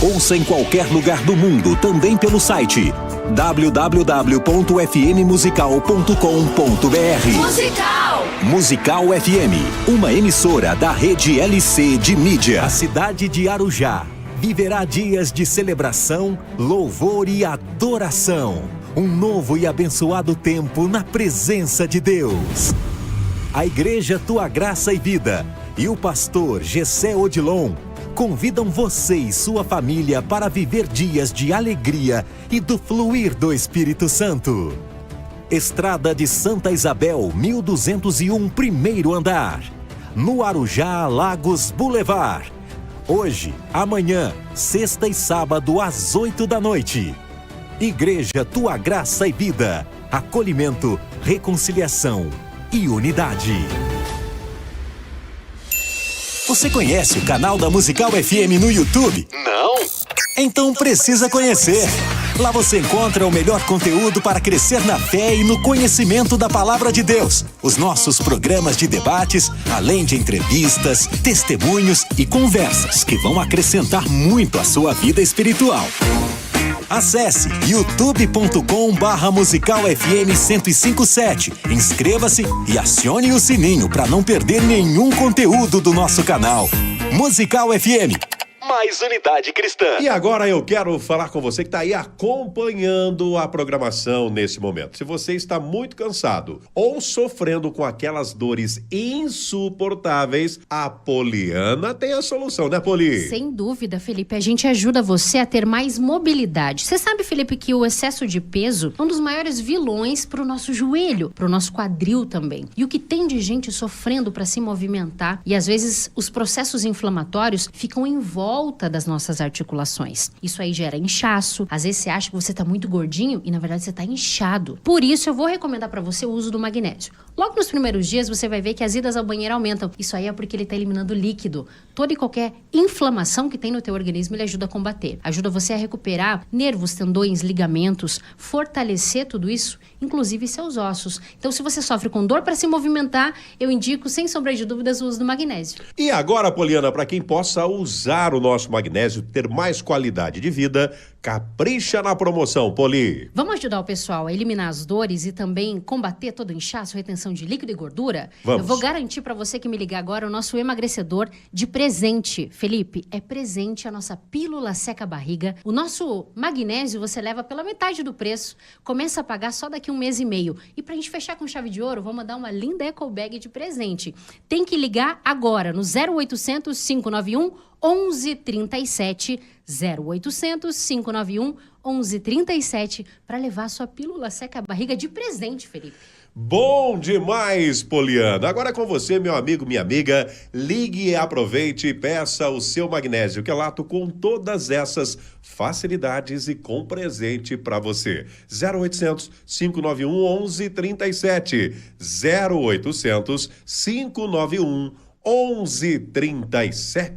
Ouça em qualquer lugar do mundo, também pelo site www.fmmusical.com.br. Musical FM, uma emissora da rede LC de mídia. A cidade de Arujá viverá dias de celebração, louvor e adoração. Um novo e abençoado tempo na presença de Deus. A Igreja Tua Graça e Vida e o pastor Gessé Odilon convidam você e sua família para viver dias de alegria e do fluir do Espírito Santo. Estrada de Santa Isabel, 1201, primeiro andar. No Arujá Lagos Boulevard. Hoje, amanhã, sexta e sábado, às 8 da noite. Igreja Tua Graça e Vida. Acolhimento, reconciliação e unidade. Você conhece o canal da Musical FM no YouTube? Não? Então precisa conhecer. Lá você encontra o melhor conteúdo para crescer na fé e no conhecimento da Palavra de Deus. Os nossos programas de debates, além de entrevistas, testemunhos e conversas que vão acrescentar muito à sua vida espiritual. Acesse youtube.com/musicalfm1057. Inscreva-se e acione o sininho para não perder nenhum conteúdo do nosso canal. Musical FM. Mais unidade cristã. E agora eu quero falar com você que está aí acompanhando a programação nesse momento. Se você está muito cansado ou sofrendo com aquelas dores insuportáveis, a Poliana tem a solução, né, Poli? Sem dúvida, Felipe. A gente ajuda você a ter mais mobilidade. Você sabe, Felipe, que o excesso de peso é um dos maiores vilões para o nosso joelho, para o nosso quadril também. E o que tem de gente sofrendo para se movimentar e às vezes os processos inflamatórios ficam em volta das nossas articulações. Isso aí gera inchaço. Às vezes você acha que você tá muito gordinho e na verdade você tá inchado. Por isso eu vou recomendar para você o uso do magnésio. Logo nos primeiros dias você vai ver que as idas ao banheiro aumentam. Isso aí é porque ele tá eliminando líquido. Toda e qualquer inflamação que tem no teu organismo ele ajuda a combater. Ajuda você a recuperar nervos, tendões, ligamentos, fortalecer tudo isso, inclusive seus ossos. Então se você sofre com dor para se movimentar, eu indico sem sombra de dúvidas o uso do magnésio. E agora, Poliana, para quem possa usar o nosso magnésio, ter mais qualidade de vida, capricha na promoção, Poli. Vamos ajudar o pessoal a eliminar as dores e também combater todo o inchaço, retenção de líquido e gordura? Vamos. Eu vou garantir para você que me ligar agora o nosso emagrecedor de presente. Felipe, é presente a nossa pílula seca barriga. O nosso magnésio você leva pela metade do preço. Começa a pagar só daqui 1 mês e meio. E pra gente fechar com chave de ouro, vou mandar uma linda eco bag de presente. Tem que ligar agora no 0800 591 1137 0800 591 1137 para levar a sua pílula seca barriga de presente, Felipe. Bom demais, Poliana. Agora é com você, meu amigo, minha amiga. Ligue e aproveite e peça o seu magnésio quelato com todas essas facilidades e com presente para você. 0800 591 1137 0800 591 1137.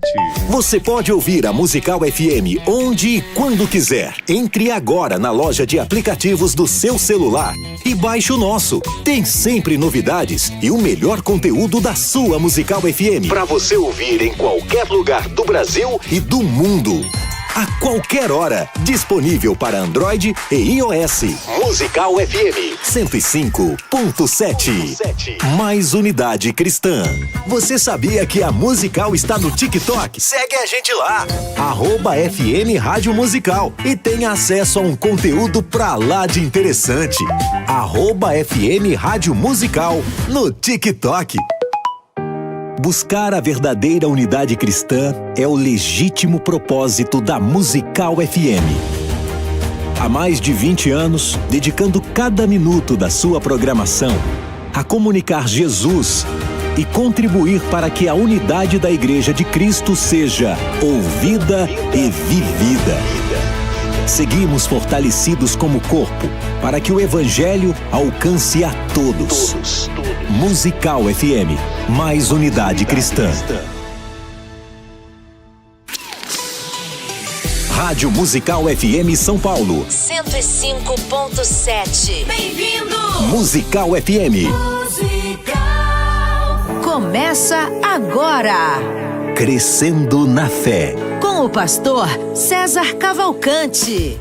Você pode ouvir a Musical FM onde e quando quiser. Entre agora na loja de aplicativos do seu celular e baixe o nosso. Tem sempre novidades e o melhor conteúdo da sua Musical FM para você ouvir em qualquer lugar do Brasil e do mundo. A qualquer hora, disponível para Android e iOS. Musical FM 105.7. Mais unidade cristã. Você sabia que a Musical está no TikTok? Segue a gente lá. @FM Rádio Musical e tenha acesso a um conteúdo pra lá de interessante. @FM Rádio Musical no TikTok. Buscar a verdadeira unidade cristã é o legítimo propósito da Musical FM. Há mais de 20 anos, dedicando cada minuto da sua programação a comunicar Jesus e contribuir para que a unidade da Igreja de Cristo seja ouvida e vivida. Seguimos fortalecidos como corpo para que o Evangelho alcance a todos. Musical FM, mais unidade cristã. Rádio Musical FM São Paulo 105.7. Bem-vindo! Musical FM. Musical. Começa agora. Crescendo na fé. Com o pastor César Cavalcante.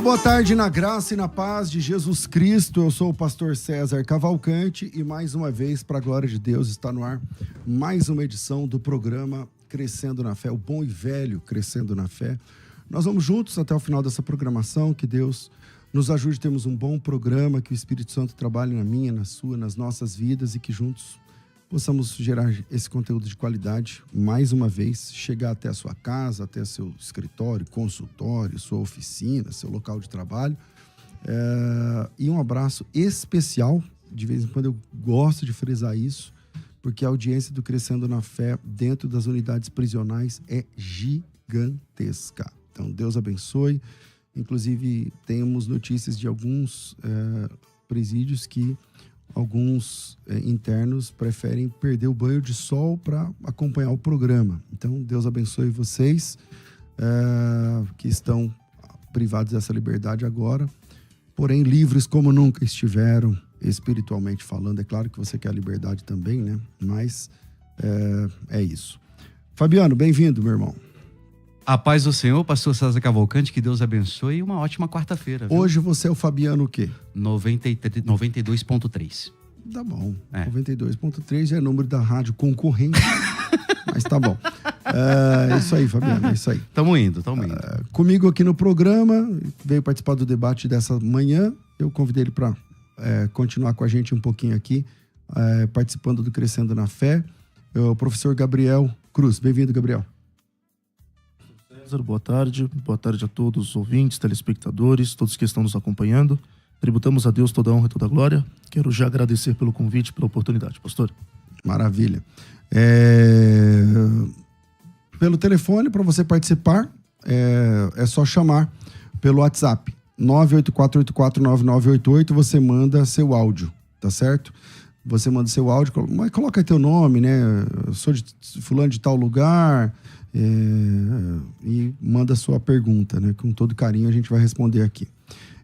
Boa tarde na graça e na paz de Jesus Cristo. Eu sou o pastor César Cavalcante e mais uma vez, para a glória de Deus, está no ar mais uma edição do programa Crescendo na Fé, o bom e velho Crescendo na Fé. Nós vamos juntos até o final dessa programação, que Deus nos ajude a termos um bom programa, que o Espírito Santo trabalhe na minha, na sua, nas nossas vidas e que juntos possamos gerar esse conteúdo de qualidade, mais uma vez, chegar até a sua casa, até seu escritório, consultório, sua oficina, seu local de trabalho. E um abraço especial, de vez em quando eu gosto de frisar isso, porque a audiência do Crescendo na Fé dentro das unidades prisionais é gigantesca. Então, Deus abençoe. Inclusive, temos notícias de alguns presídios que alguns internos preferem perder o banho de sol para acompanhar o programa. Então, Deus abençoe vocês que estão privados dessa liberdade agora, porém livres como nunca estiveram, espiritualmente falando. É claro que você quer a liberdade também, né? Mas é isso. Fabiano, bem-vindo, meu irmão. A paz do Senhor, pastor César Cavalcante, que Deus abençoe e uma ótima quarta-feira. Viu? Hoje você é o Fabiano o quê? 92.3. Tá bom, 92.3 é o número da rádio concorrente, mas tá bom. É isso aí, Fabiano, é isso aí. Tamo indo. Comigo aqui no programa, veio participar do debate dessa manhã, eu convidei ele para continuar com a gente um pouquinho aqui, participando do Crescendo na Fé, o professor Gabriel Cruz. Bem-vindo, Gabriel. Boa tarde a todos os ouvintes, telespectadores, todos que estão nos acompanhando. Tributamos a Deus toda a honra e toda a glória. Quero já agradecer pelo convite, pela oportunidade, pastor. Maravilha. Pelo telefone, para você participar, é só chamar pelo WhatsApp 984849988, você manda seu áudio, tá certo? Você manda seu áudio, mas coloca aí teu nome, né? Eu sou de fulano de tal lugar, e manda sua pergunta, né? Com todo carinho a gente vai responder aqui.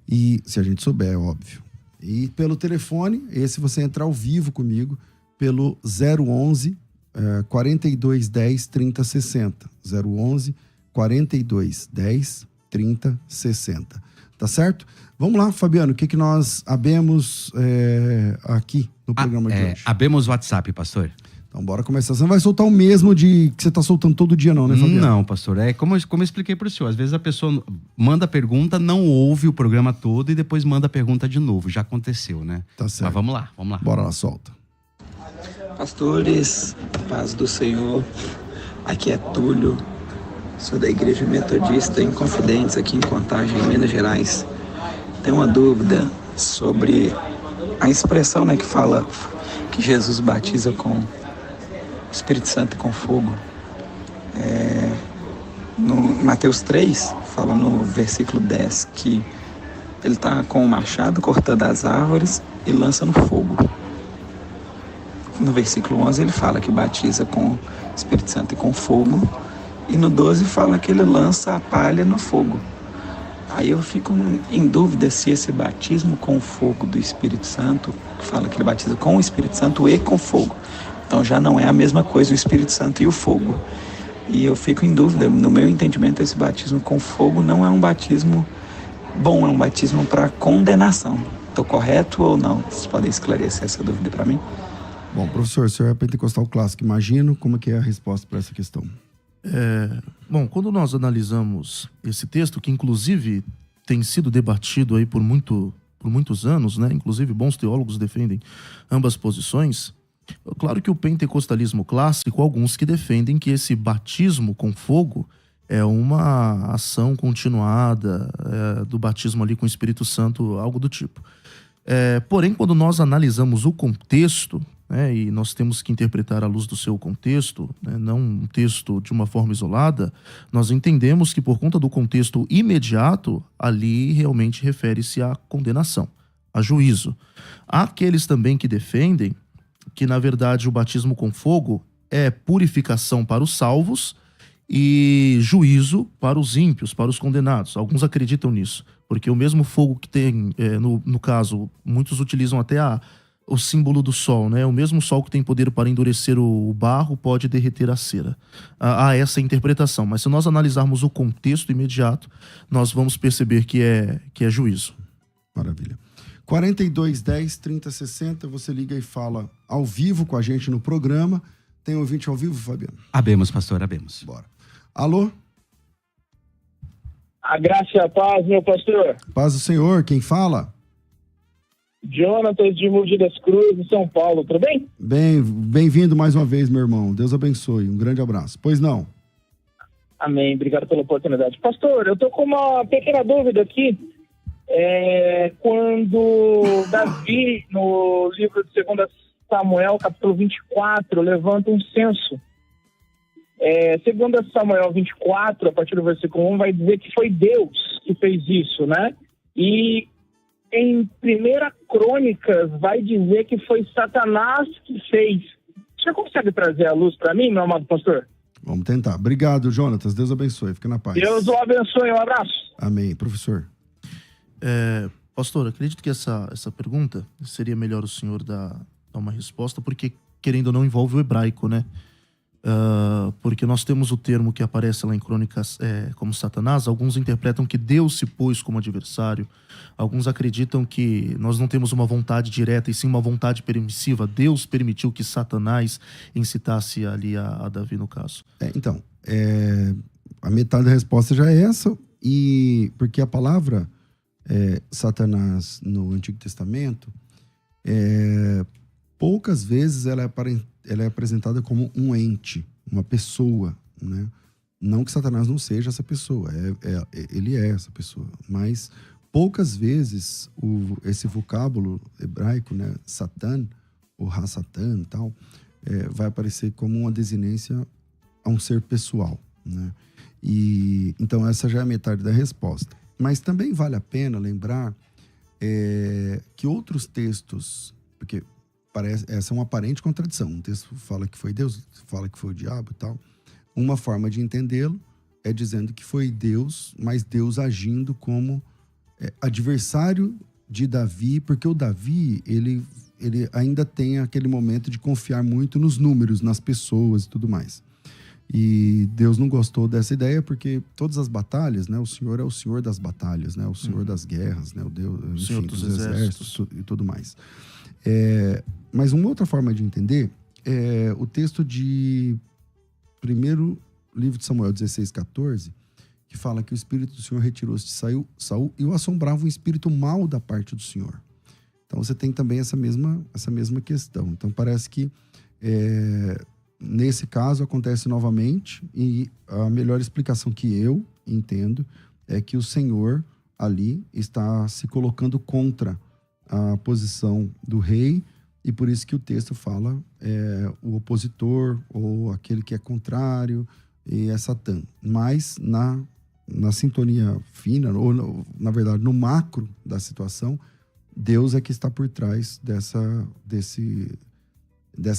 E se a gente souber, é óbvio. E pelo telefone, esse você entra ao vivo comigo, pelo 011 4210 3060. 011 4210 3060. Tá certo? Vamos lá, Fabiano, o que nós abemos aqui no programa de hoje? Abemos o WhatsApp, pastor. Então, bora começar. Você não vai soltar o mesmo que você tá soltando todo dia, não, né, Fabiano? Não, pastor. É como eu expliquei para o senhor. Às vezes a pessoa manda a pergunta, não ouve o programa todo e depois manda a pergunta de novo. Já aconteceu, né? Tá certo. Mas vamos lá. Bora lá, solta. Pastores, paz do Senhor. Aqui é Túlio. Sou da Igreja Metodista em Confidentes, aqui em Contagem, em Minas Gerais. Tenho uma dúvida sobre a expressão, né, que fala que Jesus batiza com Espírito Santo e com fogo. No Mateus 3, fala no versículo 10 que ele está com o machado cortando as árvores e lança no fogo. No versículo 11 ele fala que batiza com Espírito Santo e com fogo. E no 12 fala que ele lança a palha no fogo. Aí eu fico em dúvida se esse batismo com o fogo do Espírito Santo, que fala que ele batiza com o Espírito Santo e com fogo, então já não é a mesma coisa o Espírito Santo e o fogo. E eu fico em dúvida, no meu entendimento, esse batismo com fogo não é um batismo bom, é um batismo para condenação. Estou correto ou não? Vocês podem esclarecer essa dúvida para mim? Bom, professor, o senhor é pentecostal clássico, imagino. Como é que é a resposta para essa questão? Bom, quando nós analisamos esse texto, que inclusive tem sido debatido aí por muitos anos, né? Inclusive bons teólogos defendem ambas posições. Claro que o pentecostalismo clássico, alguns que defendem que esse batismo com fogo é uma ação continuada do batismo ali com o Espírito Santo, algo do tipo. Porém, quando nós analisamos o contexto, né, e nós temos que interpretar à luz do seu contexto, né, não um texto de uma forma isolada, nós entendemos que por conta do contexto imediato, ali realmente refere-se à condenação, a juízo. Há aqueles também que defendem que, na verdade, o batismo com fogo é purificação para os salvos e juízo para os ímpios, para os condenados. Alguns acreditam nisso, porque o mesmo fogo que tem, no caso, muitos utilizam até o símbolo do sol, né? O mesmo sol que tem poder para endurecer o barro pode derreter a cera. Há essa interpretação, mas se nós analisarmos o contexto imediato, nós vamos perceber que é juízo. Maravilha. 4210-3060, você liga e fala ao vivo com a gente no programa. Tem ouvinte ao vivo, Fabiano? Habemos, pastor, habemos. Bora. Alô? A graça e a paz, meu pastor. Paz do Senhor, quem fala? Jonatas de Mogi das Cruzes, São Paulo, tudo bem? Bem-vindo mais uma vez, meu irmão. Deus abençoe. Um grande abraço. Pois não? Amém, obrigado pela oportunidade. Pastor, eu tô com uma pequena dúvida aqui. Quando Davi, no livro de 2 Samuel, capítulo 24, levanta um censo. 2 Samuel 24, a partir do versículo 1, vai dizer que foi Deus que fez isso, né? E em 1 Crônicas vai dizer que foi Satanás que fez. O senhor consegue trazer a luz para mim, meu amado pastor? Vamos tentar. Obrigado, Jonatas. Deus abençoe. Fica na paz. Deus o abençoe. Um abraço. Amém. Professor. Pastor, acredito que essa pergunta seria melhor o senhor dar uma resposta, porque, querendo ou não, envolve o hebraico, né? Porque nós temos o termo que aparece lá em Crônicas como Satanás. Alguns interpretam que Deus se pôs como adversário. Alguns acreditam que nós não temos uma vontade direta e sim uma vontade permissiva. Deus permitiu que Satanás incitasse ali a Davi, no caso. Então, a metade da resposta já é essa, e porque a palavra Satanás no Antigo Testamento, poucas vezes ela é apresentada como um ente, uma pessoa, né? Não que Satanás não seja essa pessoa, ele é essa pessoa, mas poucas vezes esse vocábulo hebraico, né, Satan, ou Ha-Satan e tal, vai aparecer como uma desinência a um ser pessoal, né? E então essa já é a metade da resposta. Mas também vale a pena lembrar que outros textos, porque essa é uma aparente contradição. Um texto fala que foi Deus, fala que foi o diabo e tal. Uma forma de entendê-lo é dizendo que foi Deus, mas Deus agindo como adversário de Davi, porque o Davi, ele ainda tem aquele momento de confiar muito nos números, nas pessoas e tudo mais. E Deus não gostou dessa ideia, porque todas as batalhas, né, o Senhor é o Senhor das batalhas, né, o Senhor das guerras, né, o Deus, enfim, Senhor dos exércitos e tudo mais. Mas uma outra forma de entender é o texto de 1º livro de Samuel 16:14, que fala que o Espírito do Senhor retirou-se de Saul e o assombrava um espírito mau da parte do Senhor. Então você tem também essa mesma questão. Então parece que nesse caso acontece novamente, e a melhor explicação que eu entendo é que o Senhor ali está se colocando contra a posição do rei, e por isso que o texto fala o opositor ou aquele que é contrário, e é Satã. Mas na sintonia fina, ou na verdade no macro da situação, Deus é que está por trás dessa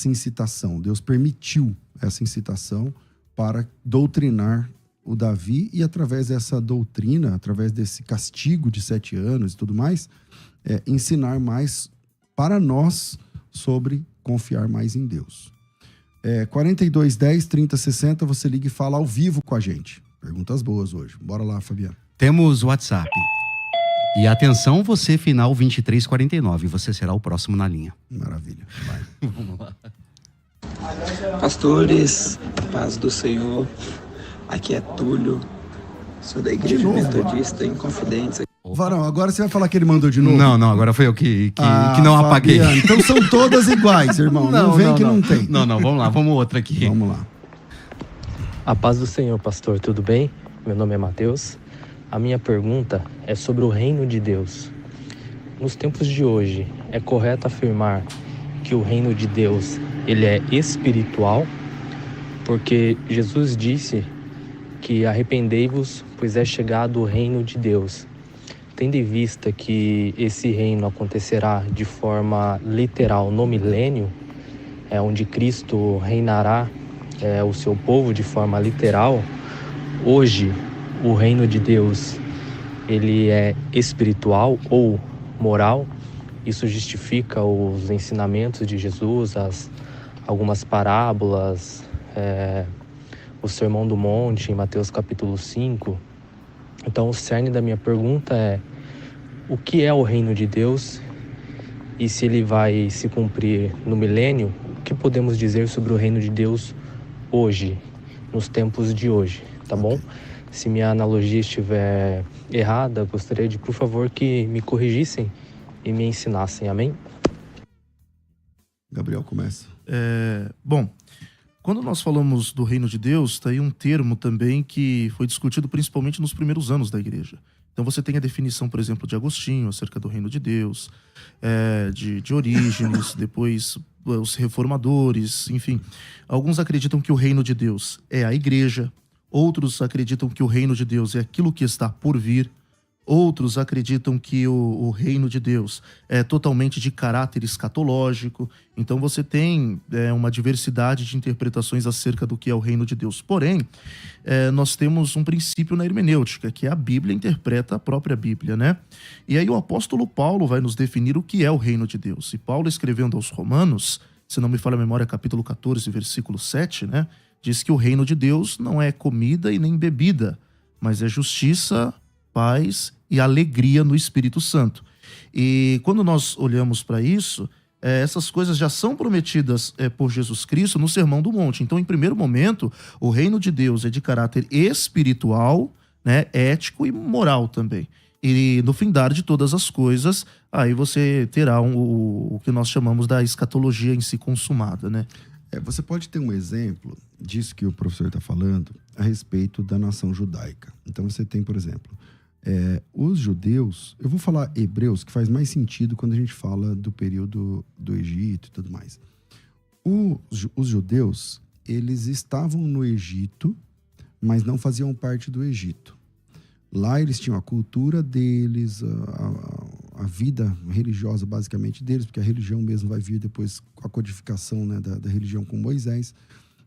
incitação. Deus permitiu essa incitação para doutrinar o Davi, e através dessa doutrina, através desse castigo de 7 anos e tudo mais, ensinar mais para nós sobre confiar mais em Deus. 4210-3060, você liga e fala ao vivo com a gente. Perguntas boas hoje. Bora lá, Fabiano. Temos WhatsApp. E atenção, você final 2349, você será o próximo na linha. Maravilha. Vai. Vamos lá. Pastores, paz do Senhor. Aqui é Túlio, sou da Igreja Metodista em Confidência. Varão, agora você vai falar que ele mandou de novo? Não, agora foi eu que não apaguei. Fabiano, então são todas iguais, irmão. Não vem que não tem. Não, vamos lá, vamos outra aqui. Vamos lá. A paz do Senhor, pastor, tudo bem? Meu nome é Mateus. A minha pergunta é sobre o reino de Deus. Nos tempos de hoje, é correto afirmar que o reino de Deus, ele é espiritual? Porque Jesus disse que arrependei-vos, pois é chegado o reino de Deus. Tendo em vista que esse reino acontecerá de forma literal no milênio, onde Cristo reinará o seu povo de forma literal, hoje o reino de Deus ele é espiritual ou moral. Isso justifica os ensinamentos de Jesus, algumas parábolas, o Sermão do Monte em Mateus capítulo 5. Então o cerne da minha pergunta é: o que é o reino de Deus? E se ele vai se cumprir no milênio, o que podemos dizer sobre o reino de Deus hoje, nos tempos de hoje, tá bom? Se minha analogia estiver errada, gostaria de, por favor, que me corrigissem e me ensinassem, amém? Gabriel, começa. Bom, quando nós falamos do reino de Deus, está aí um termo também que foi discutido principalmente nos primeiros anos da igreja. Então você tem a definição, por exemplo, de Agostinho acerca do reino de Deus, de Orígenes, depois os reformadores, enfim. Alguns acreditam que o reino de Deus é a igreja, outros acreditam que o reino de Deus é aquilo que está por vir, outros acreditam que o reino de Deus é totalmente de caráter escatológico. Então você tem uma diversidade de interpretações acerca do que é o reino de Deus. Porém, nós temos um princípio na hermenêutica, que a Bíblia interpreta a própria Bíblia, né? E aí o apóstolo Paulo vai nos definir o que é o reino de Deus. E Paulo, escrevendo aos Romanos, se não me falha a memória, capítulo 14, versículo 7, né? Diz que o reino de Deus não é comida e nem bebida, mas é justiça, paz e alegria no Espírito Santo. E quando nós olhamos para isso, essas coisas já são prometidas por Jesus Cristo no Sermão do Monte. Então, em primeiro momento, o reino de Deus é de caráter espiritual, né, ético e moral também. E no findar de todas as coisas, aí você terá o que nós chamamos da escatologia em si consumada, né? Você pode ter um exemplo disso que o professor está falando a respeito da nação judaica. Então você tem, por exemplo, os judeus, eu vou falar hebreus, que faz mais sentido quando a gente fala do período do Egito e tudo mais. Os judeus, eles estavam no Egito, mas não faziam parte do Egito. Lá eles tinham a cultura deles, a vida religiosa basicamente deles, porque a religião mesmo vai vir depois com a codificação, né, da religião com Moisés.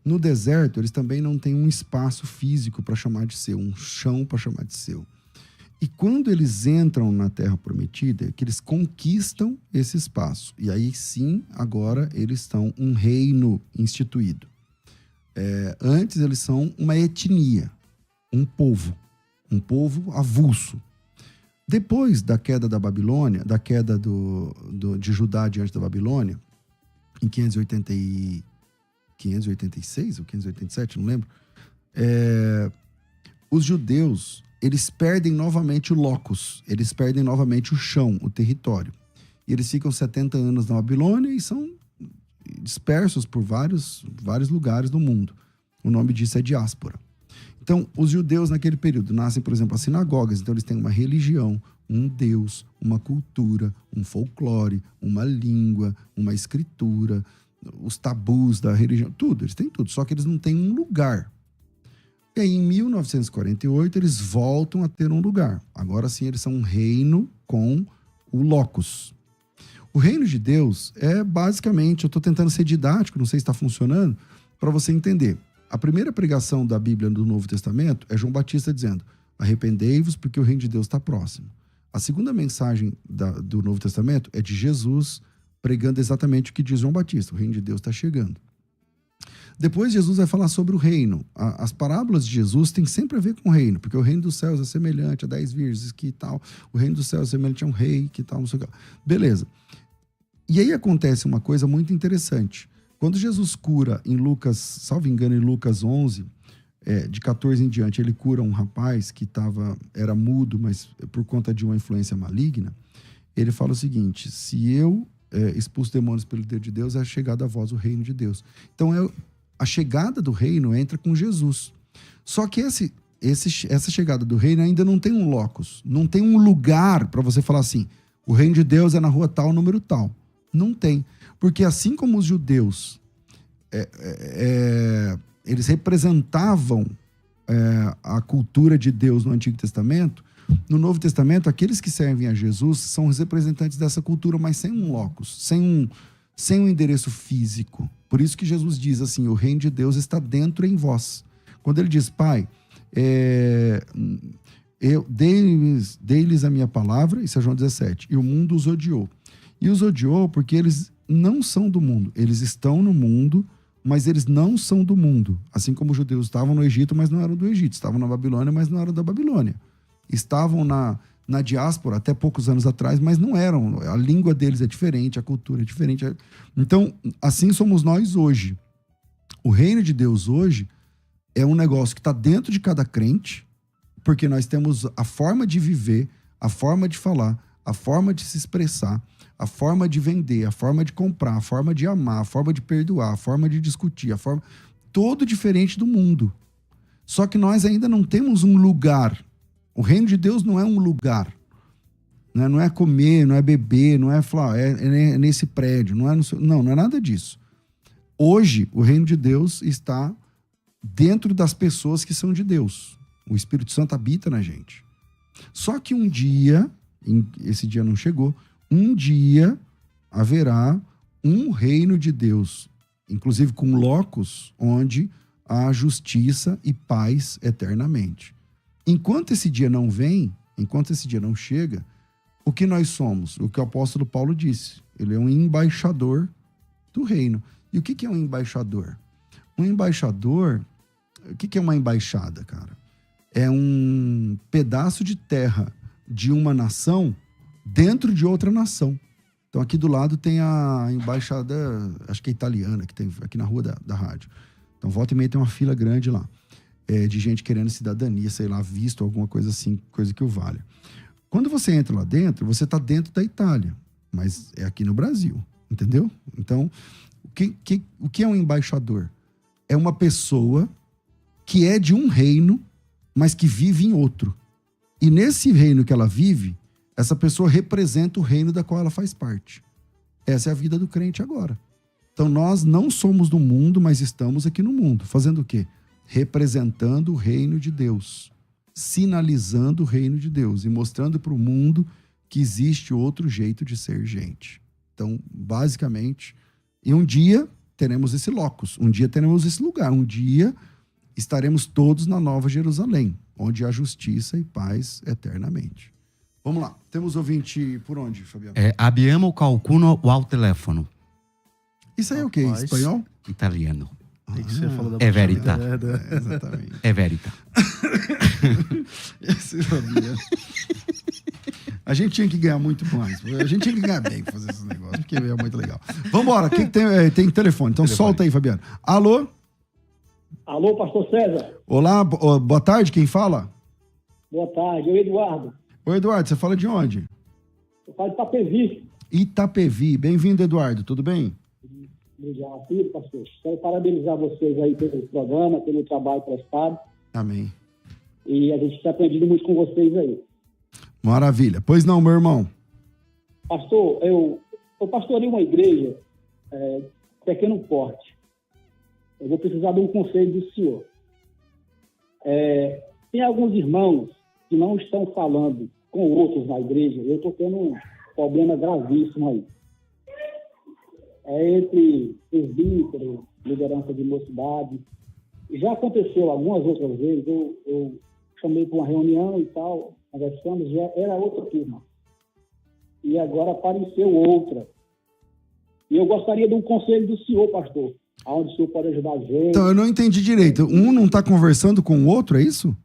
No deserto, eles também não têm um espaço físico para chamar de seu, um chão para chamar de seu. E quando eles entram na Terra Prometida, é que eles conquistam esse espaço. E aí sim, agora eles estão um reino instituído. Antes eles são uma etnia, um povo avulso. Depois da queda da Babilônia, da queda de Judá diante da Babilônia, em 586 ou 587, não lembro, os judeus, eles perdem novamente o locus, eles perdem novamente o chão, o território. E eles ficam 70 anos na Babilônia e são dispersos por vários lugares do mundo. O nome disso é diáspora. Então, os judeus naquele período nascem, por exemplo, as sinagogas. Então, eles têm uma religião, um deus, uma cultura, um folclore, uma língua, uma escritura, os tabus da religião, tudo. Eles têm tudo, só que eles não têm um lugar. E aí, em 1948, eles voltam a ter um lugar. Agora sim, eles são um reino com o locus. O reino de Deus é basicamente, eu estou tentando ser didático, não sei se está funcionando, para você entender. A primeira pregação da Bíblia do Novo Testamento é João Batista dizendo: arrependei-vos porque o reino de Deus está próximo. A segunda mensagem do Novo Testamento é de Jesus pregando exatamente o que diz João Batista: o reino de Deus está chegando. Depois Jesus vai falar sobre o reino. As parábolas de Jesus têm sempre a ver com o reino, porque o reino dos céus é semelhante a 10 virgens, que tal. O reino dos céus é semelhante a um rei, que tal, não sei o que. Beleza. E aí acontece uma coisa muito interessante. Quando Jesus cura em Lucas, salvo engano, em Lucas 11, de 14 em diante, ele cura um rapaz que era mudo, mas por conta de uma influência maligna, ele fala o seguinte: se eu expulso demônios pelo dedo de Deus, é chegada a vós o reino de Deus. Então, a chegada do reino entra com Jesus. Só que essa chegada do reino ainda não tem um locus, não tem um lugar para você falar assim, o reino de Deus é na rua tal, número tal. Não tem. Porque assim como os judeus, eles representavam a cultura de Deus no Antigo Testamento, no Novo Testamento, aqueles que servem a Jesus são os representantes dessa cultura, mas sem um locus, sem um endereço físico. Por isso que Jesus diz assim, o reino de Deus está dentro em vós. Quando ele diz, Pai, eu dei-lhes a minha palavra, isso é João 17, e o mundo os odiou. E os odiou porque eles não são do mundo. Eles estão no mundo, mas eles não são do mundo. Assim como os judeus estavam no Egito, mas não eram do Egito. Estavam na Babilônia, mas não eram da Babilônia. Estavam na diáspora até poucos anos atrás, mas não eram. A língua deles é diferente, a cultura é diferente. Então, assim somos nós hoje. O reino de Deus hoje é um negócio que está dentro de cada crente, porque nós temos a forma de viver, a forma de falar, a forma de se expressar, a forma de vender, a forma de comprar, a forma de amar, a forma de perdoar, a forma de discutir, a forma... Todo diferente do mundo. Só que nós ainda não temos um lugar. O reino de Deus não é um lugar. Né? Não é comer, não é beber, não é falar, é nesse prédio, não é nada disso. Hoje, o reino de Deus está dentro das pessoas que são de Deus. O Espírito Santo habita na gente. Só que um dia, esse dia não chegou, um dia haverá um reino de Deus, inclusive com locus, onde há justiça e paz eternamente. Enquanto esse dia não vem, enquanto esse dia não chega, o que nós somos? O que o apóstolo Paulo disse. Ele é um embaixador do reino. E o que é um embaixador? Um embaixador... O que é uma embaixada, cara? É um pedaço de terra de uma nação dentro de outra nação. Então, aqui do lado tem a embaixada, acho que é italiana, que tem aqui na rua da rádio. Então, volta e meia tem uma fila grande lá, de gente querendo cidadania, sei lá, visto, alguma coisa assim, coisa que o valha. Quando você entra lá dentro, você está dentro da Itália, mas é aqui no Brasil, entendeu? Então, o que é um embaixador? É uma pessoa que é de um reino, mas que vive em outro. E nesse reino que ela vive, essa pessoa representa o reino da qual ela faz parte. Essa é a vida do crente agora. Então nós não somos do mundo, mas estamos aqui no mundo. Fazendo o quê? Representando o reino de Deus. Sinalizando o reino de Deus. E mostrando para o mundo que existe outro jeito de ser gente. Então, basicamente, e um dia teremos esse locus. Um dia teremos esse lugar. Um dia estaremos todos na Nova Jerusalém, onde há justiça e paz eternamente. Vamos lá. Temos ouvinte por onde, Fabiano? Abbiamo qualcuno ao telefono. Isso aí é o quê? Espanhol? Italiano. Tem que ser falado É verita. Exatamente. É verita. Esse Fabiano. A gente tinha que ganhar muito mais. A gente tinha que ganhar bem pra fazer esses negócios, porque é muito legal. Vamos embora. Quem tem telefone? Então solta aí, Fabiano. Alô? Alô, pastor César. Olá, boa tarde, quem fala? Boa tarde, eu Eduardo. Oi, Eduardo, você fala de onde? Eu falo de Itapevi. Itapevi. Bem-vindo, Eduardo, tudo bem? Obrigado, pastor. Quero parabenizar vocês aí pelo programa, pelo trabalho prestado. Amém. E a gente está aprendido muito com vocês aí. Maravilha. Pois não, meu irmão? Pastor, eu pastorei uma igreja pequeno porte. Eu vou precisar de um conselho do senhor. Tem alguns irmãos que não estão falando com outros na igreja. Eu estou tendo um problema gravíssimo aí. Entre presbítero, liderança de mocidade. Já aconteceu algumas outras vezes. Eu chamei para uma reunião e tal, conversamos, já era outra turma. E agora apareceu outra. E eu gostaria de um conselho do senhor, pastor. Aonde o senhor pode ajudar a gente. Então, eu não entendi direito. Um não está conversando com o outro, é isso?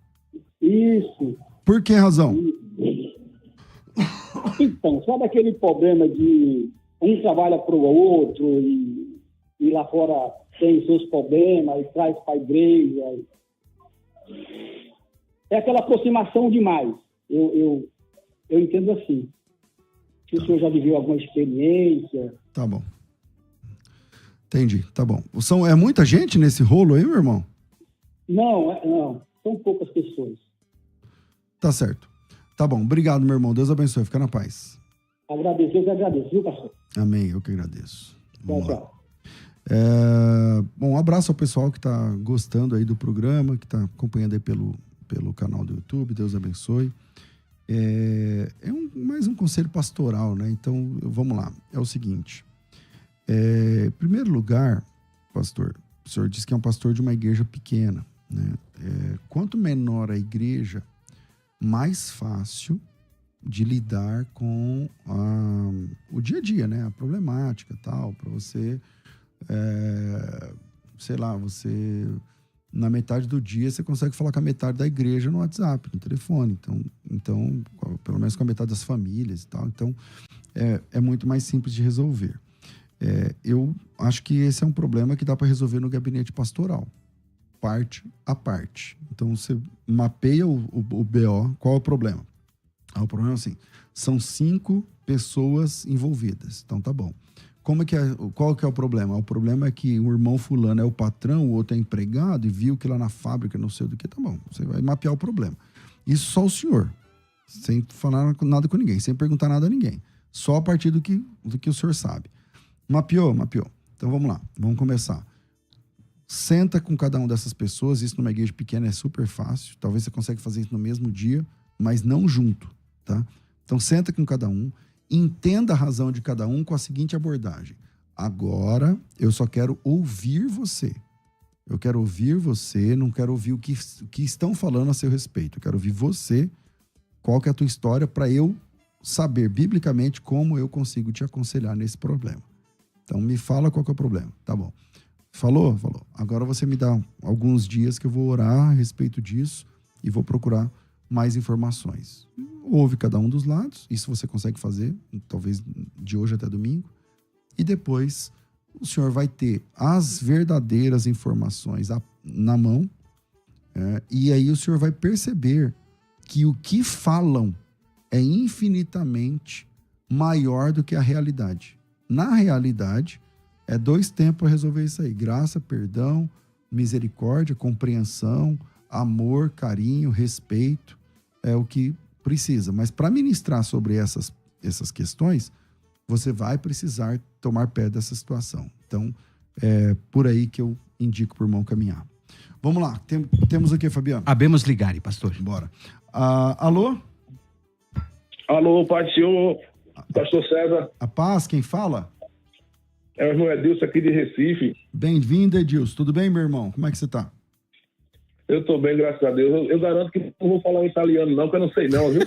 Isso. Por que razão? Então, sabe aquele problema de um trabalha para o outro e lá fora tem seus problemas e traz para a igreja? É aquela aproximação demais. Eu entendo assim. Se o senhor já viveu alguma experiência... Tá bom. Entendi, tá bom. É muita gente nesse rolo aí, meu irmão? Não. São poucas pessoas. Tá certo. Tá bom. Obrigado, meu irmão. Deus abençoe. Fica na paz. Eu que agradeço, viu, pastor? Amém. Eu que agradeço. Vamos lá. Tchau. Bom, um abraço ao pessoal que está gostando aí do programa, que está acompanhando aí pelo canal do YouTube. Deus abençoe. Mais um conselho pastoral, né? Então, vamos lá. É o seguinte. Em primeiro lugar, pastor, o senhor disse que é um pastor de uma igreja pequena, né? Quanto menor a igreja, mais fácil de lidar com o dia a dia, né? A problemática e tal, para você, sei lá, você, na metade do dia, você consegue falar com a metade da igreja no WhatsApp, no telefone, então pelo menos com a metade das famílias e tal, então é muito mais simples de resolver. Eu acho que esse é um problema que dá para resolver no gabinete pastoral, parte a parte. Então, você mapeia o BO, qual é o problema? O problema é assim, são 5 pessoas envolvidas, então tá bom. Qual que é o problema? O problema é que o irmão fulano é o patrão, o outro é empregado e viu que lá na fábrica não sei do que, tá bom, você vai mapear o problema. Isso só o senhor, sem falar nada com ninguém, sem perguntar nada a ninguém, só a partir do que o senhor sabe. Mapeou. Então vamos lá, vamos começar. Senta com cada uma dessas pessoas, isso numa igreja pequena é super fácil, talvez você consiga fazer isso no mesmo dia, mas não junto, tá? Então senta com cada um, entenda a razão de cada um com a seguinte abordagem. Agora eu só quero ouvir você. Eu quero ouvir você, não quero ouvir o que estão falando a seu respeito. Eu quero ouvir você, qual que é a tua história, para eu saber biblicamente como eu consigo te aconselhar nesse problema. Então me fala qual que é o problema, tá bom? Falou? Agora você me dá alguns dias que eu vou orar a respeito disso e vou procurar mais informações. Ouve cada um dos lados, isso você consegue fazer, talvez de hoje até domingo, e depois o senhor vai ter as verdadeiras informações na mão, e aí o senhor vai perceber que o que falam é infinitamente maior do que a realidade. Na realidade, 2 tempos para resolver isso aí. Graça, perdão, misericórdia, compreensão, amor, carinho, respeito. É o que precisa. Mas para ministrar sobre essas questões, você vai precisar tomar pé dessa situação. Então, é por aí que eu indico para o irmão caminhar. Vamos lá. Temos o que, Fabiano? Habemos ligare, pastor. Bora. Alô? Alô, Pai do Senhor, pastor César. A paz, quem fala? É o irmão Edilson aqui de Recife. Bem-vindo, Edilson. Tudo bem, meu irmão? Como é que você tá? Eu tô bem, graças a Deus. Eu garanto que não vou falar italiano não, porque eu não sei não, viu?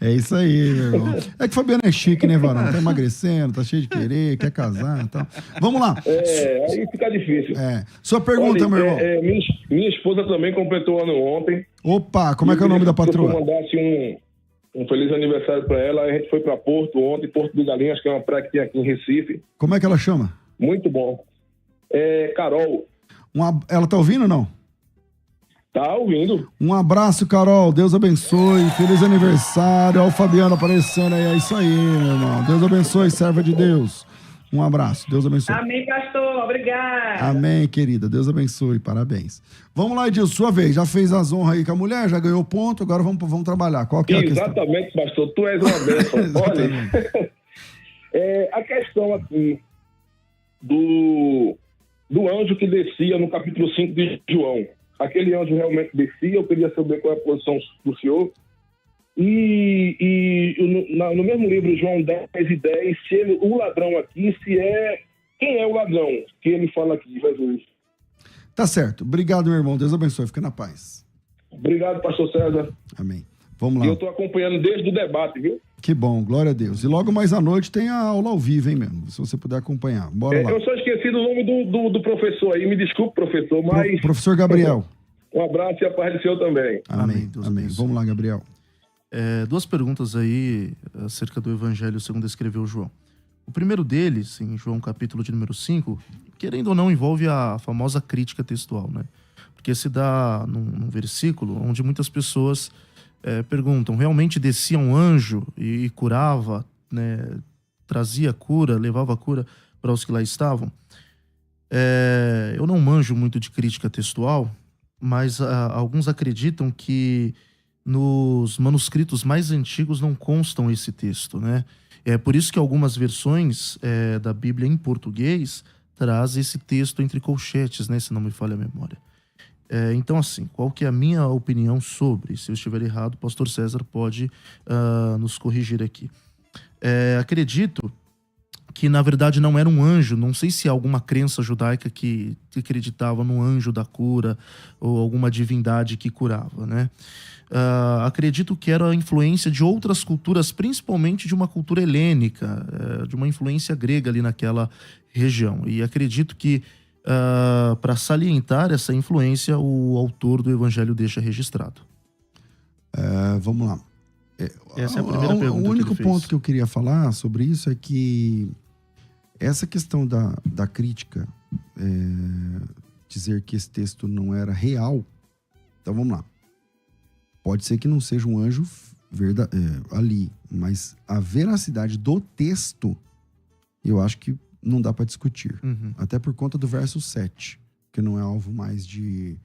É isso aí, meu irmão. É que o Fabiano é chique, né, varão? Tá emagrecendo, tá cheio de querer, quer casar e tal. Vamos lá. Aí fica difícil. Sua pergunta, meu irmão. Minha esposa também completou ano ontem. Opa, como é que é o nome da patroa? Se eu mandasse um feliz aniversário pra ela, a gente foi pra Porto ontem, Porto do Galinhas, que é uma praia que tem aqui em Recife. Como é que ela chama? Muito bom. Carol. Ela tá ouvindo ou não? Tá ouvindo. Um abraço, Carol. Deus abençoe. Feliz aniversário. Olha o Fabiano aparecendo aí. É isso aí, meu irmão. Deus abençoe, serva de Deus. Um abraço. Deus abençoe. Amém, pastor. Obrigada. Amém, querida. Deus abençoe. Parabéns. Vamos lá, Edilson. Sua vez. Já fez as honras aí com a mulher, já ganhou ponto. Agora vamos trabalhar. Qual que é a questão? Exatamente, pastor. Tu és uma bênção. Olha, a questão aqui do anjo que descia no capítulo 5 de João. Aquele anjo realmente descia, eu queria saber qual é a posição do senhor. E no mesmo livro, João 10:10, o ladrão aqui, quem é o ladrão que ele fala aqui, Jesus? Tá certo. Obrigado, meu irmão. Deus abençoe. Fica na paz. Obrigado, pastor César. Amém. Vamos lá. E eu tô acompanhando desde o debate, viu? Que bom, glória a Deus. E logo mais à noite tem a aula ao vivo, hein, mesmo? Se você puder acompanhar. Bora lá. Eu só esqueci do nome do professor aí. Me desculpe, professor, mas... Professor Gabriel. Um abraço e a paz do Senhor também. Amém. Amém. Vamos lá, Gabriel. 2 perguntas aí acerca do Evangelho segundo escreveu João. O primeiro deles, em João capítulo de número 5, querendo ou não, envolve a famosa crítica textual, né? Porque se dá num versículo onde muitas pessoas perguntam, realmente descia um anjo e curava, né? Trazia cura, levava cura para os que lá estavam? Eu não manjo muito de crítica textual, mas alguns acreditam que nos manuscritos mais antigos não constam esse texto, né? É por isso que algumas versões da Bíblia em português trazem esse texto entre colchetes, né? Se não me falha a memória. Então, assim, qual que é a minha opinião sobre? Se eu estiver errado, o pastor César pode nos corrigir aqui. Acredito que, na verdade, não era um anjo. Não sei se há alguma crença judaica que acreditava no anjo da cura ou alguma divindade que curava, né? Acredito que era a influência de outras culturas, principalmente de uma cultura helênica, de uma influência grega ali naquela região. E acredito que, para salientar essa influência, o autor do Evangelho deixa registrado. Vamos lá. Essa é a primeira pergunta. O único ponto que eu queria falar sobre isso é que essa questão da crítica, dizer que esse texto não era real. Então vamos lá. Pode ser que não seja um anjo ali, mas a veracidade do texto, eu acho que não dá para discutir. Até por conta do verso 7, que não é alvo mais de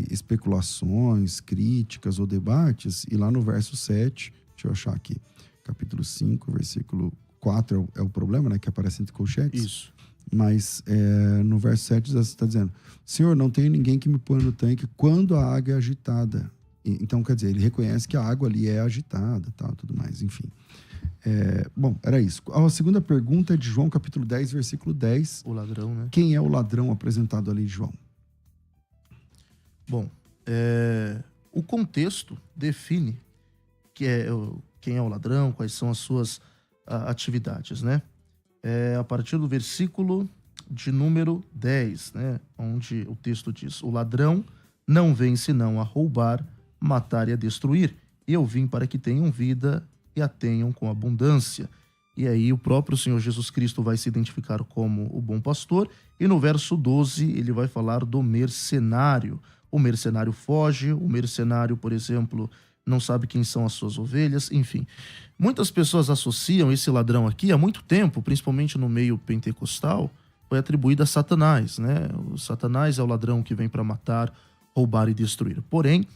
especulações, críticas ou debates. E lá no verso 7, deixa eu achar aqui, capítulo 5, versículo 4 é o problema, né? Que aparece entre colchetes. Isso. Mas no verso 7 você está dizendo: Senhor, não tem ninguém que me ponha no tanque quando a água é agitada. Então, quer dizer, ele reconhece que a água ali é agitada, tal, tudo mais, enfim. Bom, era isso. A segunda pergunta é de João, capítulo 10, versículo 10. O ladrão, né? Quem é o ladrão apresentado ali, João? Bom, o contexto define quem é o ladrão, quais são as suas atividades, né? A partir do versículo de número 10, né? Onde o texto diz: o ladrão não vem senão a roubar, matar e a destruir. Eu vim para que tenham vida e a tenham com abundância. E aí o próprio Senhor Jesus Cristo vai se identificar como o bom pastor. E no verso 12 ele vai falar do mercenário. O mercenário foge, o mercenário, por exemplo, não sabe quem são as suas ovelhas, enfim. Muitas pessoas associam esse ladrão aqui há muito tempo, principalmente no meio pentecostal, foi atribuído a Satanás, né? O Satanás é o ladrão que vem para matar, roubar e destruir. Porém,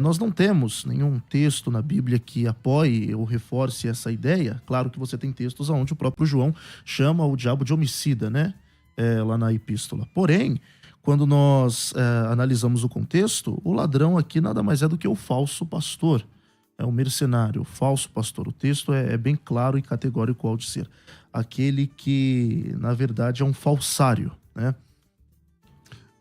nós não temos nenhum texto na Bíblia que apoie ou reforce essa ideia. Claro que você tem textos onde o próprio João chama o diabo de homicida, né? Lá na epístola. Porém, quando nós analisamos o contexto, o ladrão aqui nada mais é do que o falso pastor. É o mercenário, o falso pastor. O texto é bem claro e categórico ao dizer. Aquele que, na verdade, é um falsário, né?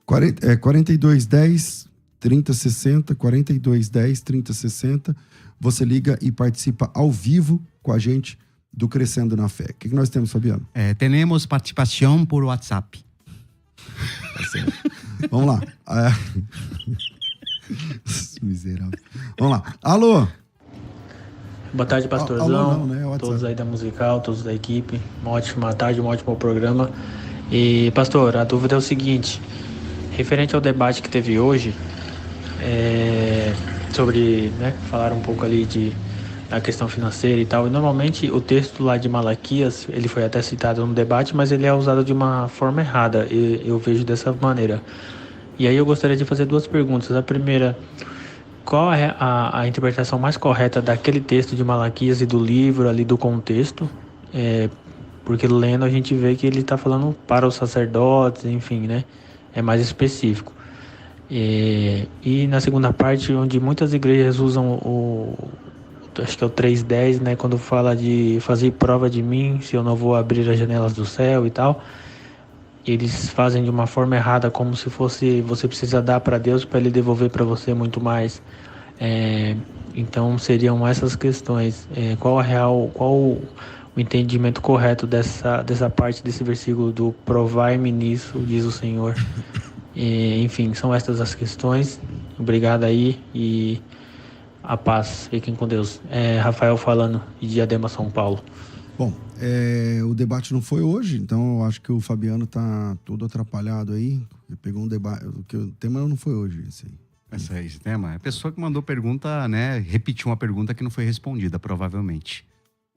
4210 3060, 4210 3060. Você liga e participa ao vivo com a gente do Crescendo na Fé. O que nós temos, Fabiano? Temos participação por WhatsApp. Tá certo. Vamos lá. Miserável. Vamos lá. Alô? Boa tarde, pastorzão. Alô, não, né? Todos aí da Musical, todos da equipe. Uma ótima tarde, um ótimo programa. E, pastor, a dúvida é o seguinte: referente ao debate que teve hoje, sobre, né, falaram um pouco ali da questão financeira e tal, e normalmente o texto lá de Malaquias, ele foi até citado no debate, mas ele é usado de uma forma errada, eu vejo dessa maneira. E aí eu gostaria de fazer duas perguntas. A primeira: qual é a interpretação mais correta daquele texto de Malaquias e do livro ali, do contexto? Porque lendo a gente vê que ele está falando para os sacerdotes, enfim, né? É mais específico. E na segunda parte, onde muitas igrejas usam acho que é o 3:10, né? Quando fala de fazer prova de mim, se eu não vou abrir as janelas do céu e tal. Eles fazem de uma forma errada, como se fosse você precisa dar para Deus para Ele devolver para você muito mais. Então seriam essas questões. Qual o entendimento correto dessa parte desse versículo do provai-me nisso, diz o Senhor. Enfim, são estas as questões. Obrigado aí e a paz. Fiquem com Deus. Rafael falando de Diadema, São Paulo. Bom, o debate não foi hoje, então eu acho que o Fabiano tá todo atrapalhado aí. Ele pegou um debate, o tema não foi hoje, esse aí. Esse tema? A pessoa que mandou pergunta, né, repetiu uma pergunta que não foi respondida, provavelmente.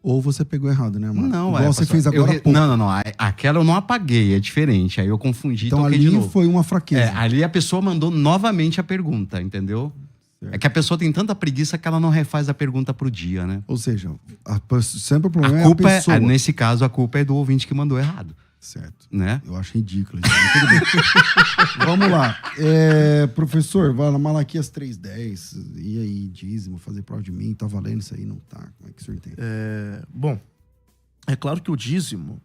Ou você pegou errado, né, Amado? Não, Igual você fez agora há pouco. Não. Aquela eu não apaguei, é diferente. Aí eu confundi e Então toquei ali de novo. foi uma fraqueza. Ali a pessoa mandou novamente a pergunta, entendeu? Certo. É que a pessoa tem tanta preguiça que ela não refaz a pergunta pro dia, né? Ou seja, sempre o problema A culpa é a pessoa. nesse caso, a culpa é do ouvinte que mandou errado. Certo. Né? Eu acho ridículo isso. Tudo bem. Vamos lá. Professor, vai lá, Malaquias 3:10. E aí, dízimo, fazer prova de mim, tá valendo isso aí? Não tá? Como é que o senhor entende? Bom, é claro que o dízimo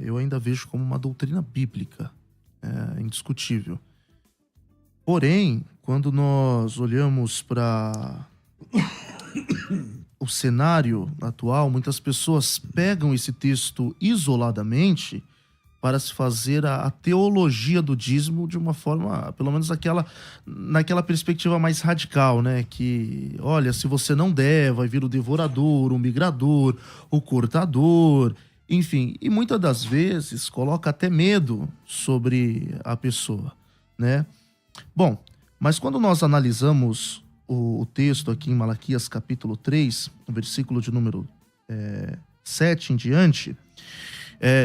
eu ainda vejo como uma doutrina bíblica, indiscutível. Porém, quando nós olhamos para o cenário atual, muitas pessoas pegam esse texto isoladamente para se fazer a teologia do dízimo de uma forma, pelo menos naquela perspectiva mais radical, né? Que, olha, se você não der, vai vir o devorador, o migrador, o cortador, enfim. E muitas das vezes coloca até medo sobre a pessoa, né? Bom, mas quando nós analisamos o texto aqui em Malaquias capítulo 3, no versículo de número 7 em diante,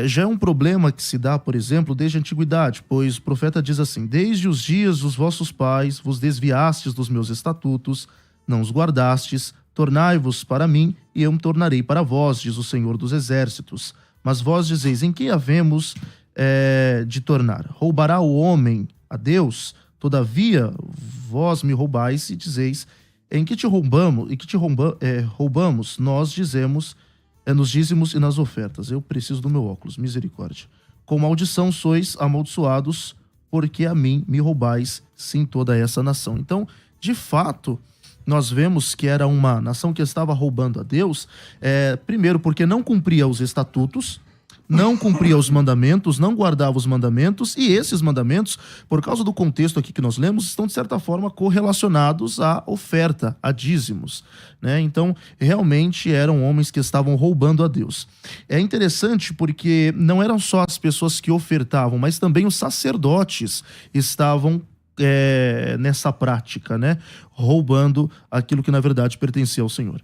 já é um problema que se dá, por exemplo, desde a antiguidade, pois o profeta diz assim: desde os dias dos vossos pais vos desviastes dos meus estatutos, não os guardastes, tornai-vos para mim, e eu me tornarei para vós, diz o Senhor dos Exércitos. Mas vós dizeis: em que havemos de tornar? Roubará o homem a Deus? Todavia, vós me roubais e dizeis: em que te roubamos? E que te roubamos? Nós dizemos nos dízimos e nas ofertas. Eu preciso do meu óculos, misericórdia. Com maldição sois amaldiçoados, porque a mim me roubais, sim, toda essa nação. Então, de fato, nós vemos que era uma nação que estava roubando a Deus, primeiro porque não cumpria os estatutos, não cumpria os mandamentos, não guardava os mandamentos, e esses mandamentos, por causa do contexto aqui que nós lemos, estão de certa forma correlacionados à oferta, a dízimos, né? Então, realmente eram homens que estavam roubando a Deus. É interessante porque não eram só as pessoas que ofertavam, mas também os sacerdotes estavam nessa prática, né? Roubando aquilo que na verdade pertencia ao Senhor.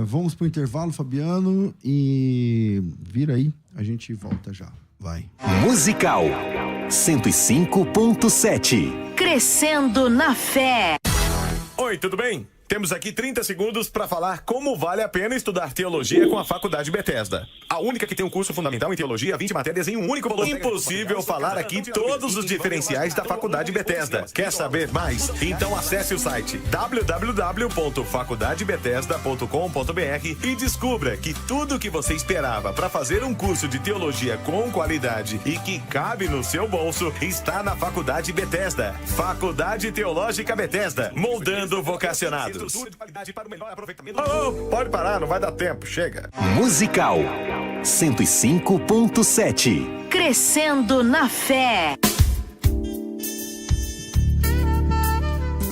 Vamos pro intervalo, Fabiano, e vira aí, a gente volta já. Vai. Musical 105.7. Crescendo na fé. Oi, tudo bem? Temos aqui 30 segundos para falar como vale a pena estudar teologia com a Faculdade Bethesda. A única que tem um curso fundamental em teologia, 20 matérias em um único valor. Impossível falar aqui todos os diferenciais da Faculdade Bethesda. Quer saber mais? Então acesse o site www.faculdadebethesda.com.br e descubra que tudo o que você esperava para fazer um curso de teologia com qualidade e que cabe no seu bolso está na Faculdade Bethesda. Faculdade Teológica Bethesda, moldando vocacionados. Pode parar, não vai dar tempo, chega. Musical 105.7. Crescendo na fé.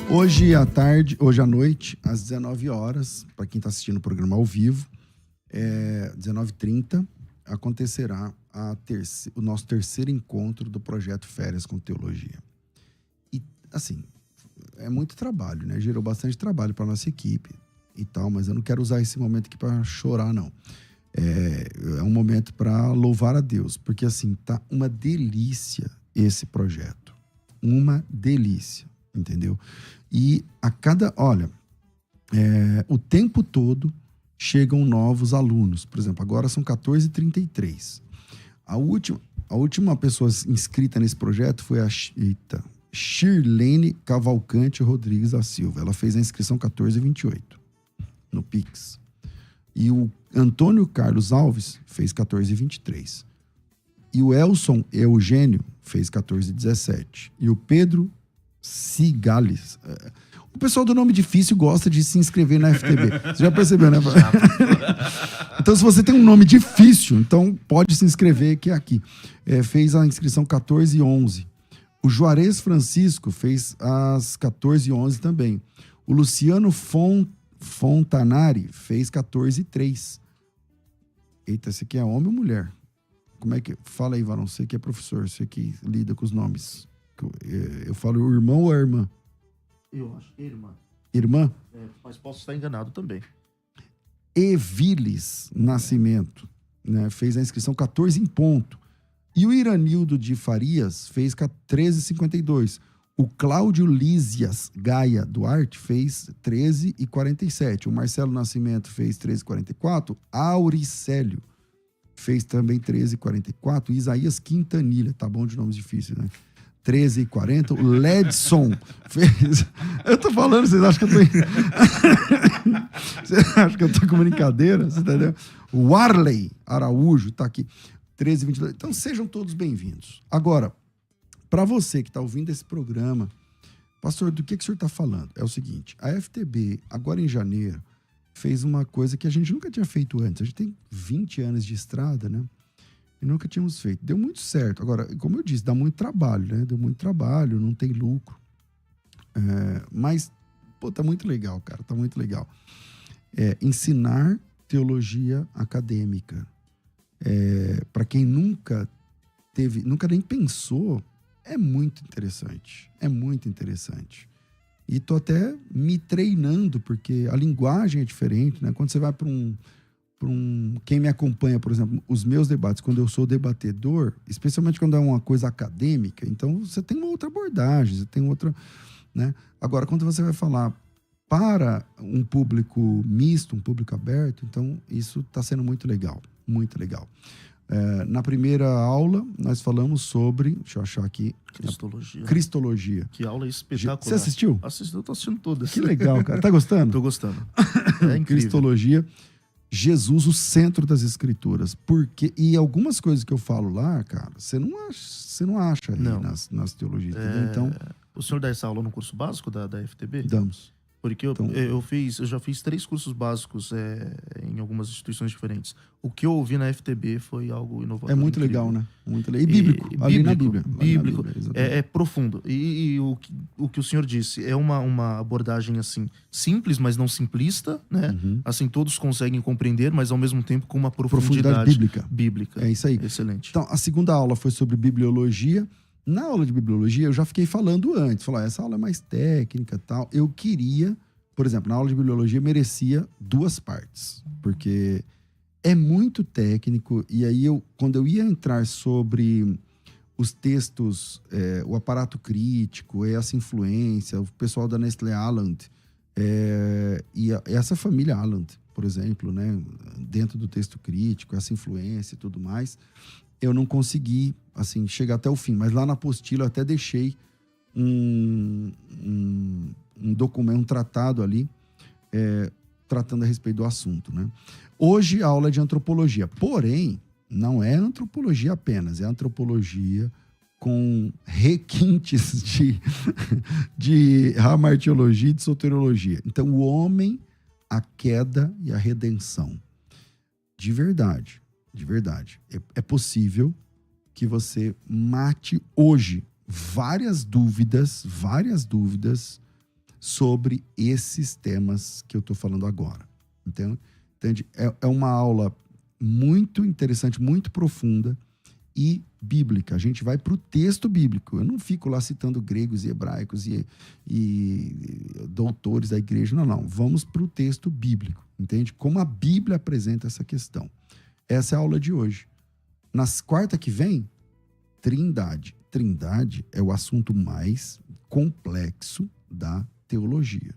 Hoje à noite, às 19 horas, para quem está assistindo o programa ao vivo, 19h30, acontecerá o nosso terceiro encontro do projeto Férias com Teologia. E, assim, é muito trabalho, né? Gerou bastante trabalho para nossa equipe e tal, mas eu não quero usar esse momento aqui para chorar, não. É um momento para louvar a Deus, porque, assim, tá uma delícia esse projeto. Uma delícia, entendeu? E o tempo todo chegam novos alunos. Por exemplo, agora são 14h33. A última pessoa inscrita nesse projeto foi a Shirlene Cavalcante Rodrigues da Silva. Ela fez a inscrição 14h28 no Pix. E o Antônio Carlos Alves fez 14h23. E o Elson Eugênio fez 14h17. E o Pedro Cigales. O pessoal do nome difícil gosta de se inscrever na FTB. Você já percebeu, né? Então, se você tem um nome difícil, então pode se inscrever, que é aqui. Fez a inscrição 14h11. O Juarez Francisco fez às 14h11 também. O Luciano Fontanari fez 14h03. Eita, esse aqui é homem ou mulher? Como é que... Fala aí, Varão, você que é professor, você que lida com os nomes. Eu falo o irmão ou a irmã? Eu acho irmã. Irmã? Mas posso estar enganado também. Eviles Nascimento, né, fez a inscrição 14 em ponto. E o Iranildo de Farias fez 13,52. O Cláudio Lísias Gaia Duarte fez 13,47. O Marcelo Nascimento fez 13,44. Auricélio fez também 13,44. Isaías Quintanilha, tá bom de nomes difíceis, né? 13,40. O Ledson fez... Eu tô falando, vocês acham que eu tô... Vocês acham que eu tô com brincadeira? Você entendeu? O Arley Araújo tá aqui. 13,22. Então sejam todos bem-vindos. Agora, para você que está ouvindo esse programa, pastor, do que o senhor está falando? É o seguinte, a FTB, agora em janeiro, fez uma coisa que a gente nunca tinha feito antes. A gente tem 20 anos de estrada, né? E nunca tínhamos feito. Deu muito certo. Agora, como eu disse, dá muito trabalho, né? Deu muito trabalho, não tem lucro. Mas, pô, tá muito legal, cara. Tá muito legal. Ensinar teologia acadêmica. Para quem nunca nem pensou, é muito interessante. É muito interessante. E tô até me treinando, porque a linguagem é diferente, né? Quando você vai para quem me acompanha, por exemplo, os meus debates, quando eu sou debatedor, especialmente quando é uma coisa acadêmica, então você tem uma outra abordagem, você tem outra, né? Agora, quando você vai falar para um público misto, um público aberto, então isso está sendo muito legal, muito legal. Na primeira aula, nós falamos sobre... Deixa eu achar aqui. Cristologia. Que aula espetacular. Você assistiu? Eu tô assistindo todas. Que legal, cara. Tá gostando? Tô gostando. É incrível. Cristologia. Jesus, o centro das escrituras. Porque, e algumas coisas que eu falo lá, cara, você não acha aí nas teologias. Então, o senhor dá essa aula no curso básico da FTB? Damos. Porque eu já fiz 3 cursos básicos em algumas instituições diferentes. O que eu ouvi na FTB foi algo inovador. É muito legal, né? Muito legal. E bíblico. Ali na Bíblia. Bíblico. É profundo. E o que o senhor disse é uma abordagem, assim, simples, mas não simplista, né? Uhum. Assim, todos conseguem compreender, mas ao mesmo tempo com uma profundidade bíblica. É isso aí. Excelente. Então, a segunda aula foi sobre bibliologia. Na aula de bibliologia, eu já fiquei falando antes. Falar, essa aula é mais técnica e tal. Eu queria, por exemplo, na aula de bibliologia, merecia 2 partes. Porque é muito técnico. E aí, quando eu ia entrar sobre os textos, o aparato crítico, essa influência, o pessoal da Nestlé Aland, e essa família Aland, por exemplo, né, dentro do texto crítico, essa influência e tudo mais... eu não consegui, assim, chegar até o fim. Mas lá na apostila eu até deixei um documento, um tratado ali, tratando a respeito do assunto, né? Hoje, a aula é de antropologia. Porém, não é antropologia apenas. É antropologia com requintes de hamartiologia e de soteriologia. Então, o homem, a queda e a redenção. De verdade. É possível que você mate hoje várias dúvidas sobre esses temas que eu estou falando agora. Entende? É uma aula muito interessante, muito profunda e bíblica. A gente vai para o texto bíblico. Eu não fico lá citando gregos e hebraicos e doutores da igreja. Não. Vamos para o texto bíblico. Entende? Como a Bíblia apresenta essa questão. Essa é a aula de hoje. Nas quarta que vem, Trindade. Trindade é o assunto mais complexo da teologia.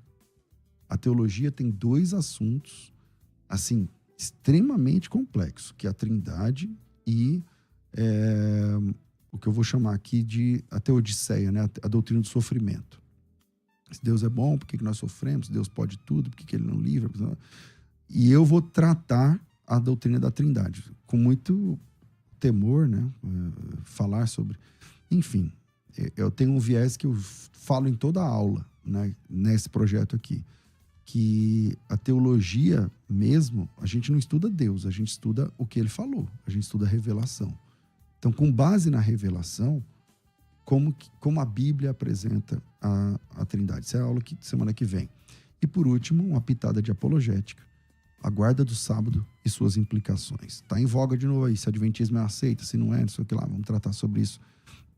A teologia tem 2 assuntos, assim, extremamente complexos, que é a Trindade e o que eu vou chamar aqui de a teodiceia, né? A doutrina do sofrimento. Se Deus é bom, por que nós sofremos? Se Deus pode tudo, por que ele não livra? E eu vou tratar a doutrina da Trindade, com muito temor, né? Falar sobre... Enfim, eu tenho um viés que eu falo em toda a aula, né? Nesse projeto aqui, que a teologia mesmo, a gente não estuda Deus, a gente estuda o que ele falou, a gente estuda a revelação. Então, com base na revelação, como a Bíblia apresenta a Trindade. Essa é a aula semana que vem. E, por último, uma pitada de apologética. A guarda do sábado e suas implicações. Está em voga de novo aí, se adventismo é aceita, se não é, não sei o que lá. Vamos tratar sobre isso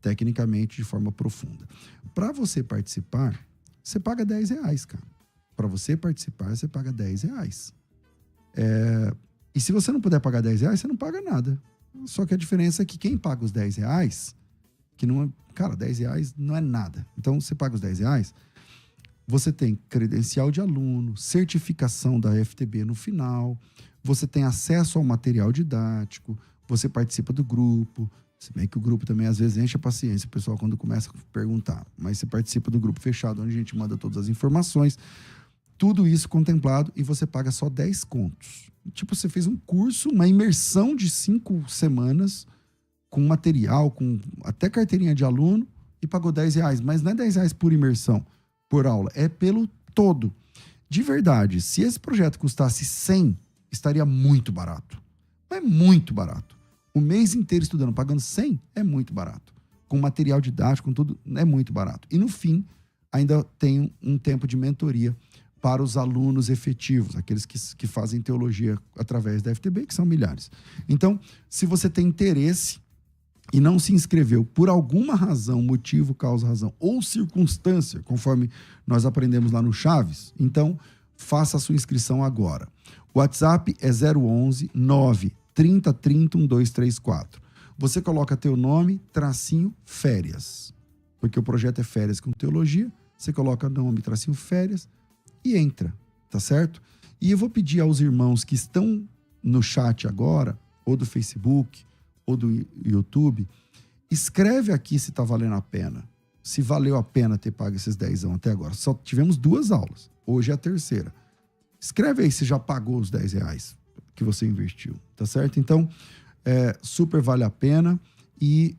tecnicamente, de forma profunda. Para você participar, você paga R$10, cara. Para você participar, você paga R$10. E se você não puder pagar R$10, você não paga nada. Só que a diferença é que quem paga os R$10, que não é... Cara, R$10 não é nada. Então, você paga os R$10, você tem credencial de aluno, certificação da FTB no final, você tem acesso ao material didático, você participa do grupo, se bem que o grupo também às vezes enche a paciência, o pessoal quando começa a perguntar, mas você participa do grupo fechado, onde a gente manda todas as informações, tudo isso contemplado, e você paga só 10 contos. Tipo, você fez um curso, uma imersão de 5 semanas, com material, com até carteirinha de aluno, e pagou R$10, mas não é R$10 por imersão, por aula, é pelo todo. De verdade, se esse projeto custasse 100, estaria muito barato. É muito barato. O mês inteiro estudando, pagando 100, é muito barato. Com material didático, com tudo, é muito barato. E no fim, ainda tem um tempo de mentoria para os alunos efetivos, aqueles que fazem teologia através da FTB, que são milhares. Então, se você tem interesse e não se inscreveu por alguma razão, motivo, causa, razão ou circunstância, conforme nós aprendemos lá no Chaves, então faça a sua inscrição agora. O WhatsApp é 011 93030 1234. Você coloca teu nome, tracinho, férias. Porque o projeto é Férias com Teologia. Você coloca nome, tracinho, férias e entra, tá certo? E eu vou pedir aos irmãos que estão no chat agora, ou do Facebook, ou do YouTube, escreve aqui se tá valendo a pena. Se valeu a pena ter pago esses 10 até agora. Só tivemos 2 aulas. Hoje é a terceira. Escreve aí se já pagou os R$10 que você investiu, tá certo? Então, super vale a pena e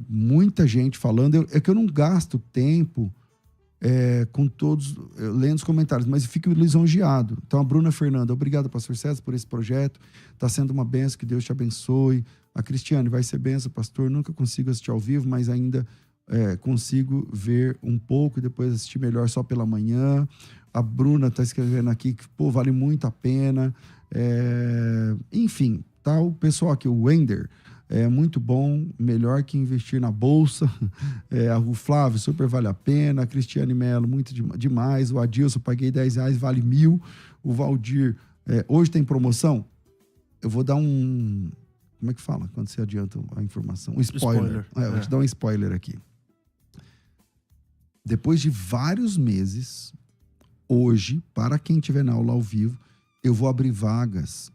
muita gente falando. É que eu não gasto tempo com todos, lendo os comentários, mas eu fico lisonjeado. Então, a Bruna Fernanda, obrigado, pastor César, por esse projeto. Está sendo uma bênção, que Deus te abençoe. A Cristiane, vai ser bênção, pastor. Nunca consigo assistir ao vivo, mas ainda consigo ver um pouco e depois assistir melhor só pela manhã. A Bruna está escrevendo aqui que, vale muito a pena. Enfim, tá o pessoal aqui, o Wender, muito bom, melhor que investir na bolsa. O Flávio, super vale a pena. A Cristiane Melo, muito demais. O Adilson, paguei R$10, vale 1.000. O Valdir, hoje tem promoção? Eu vou dar um... Como é que fala quando você adianta a informação? Um spoiler. Vou te dar um spoiler aqui. Depois de vários meses, hoje, para quem estiver na aula ao vivo, eu vou abrir vagas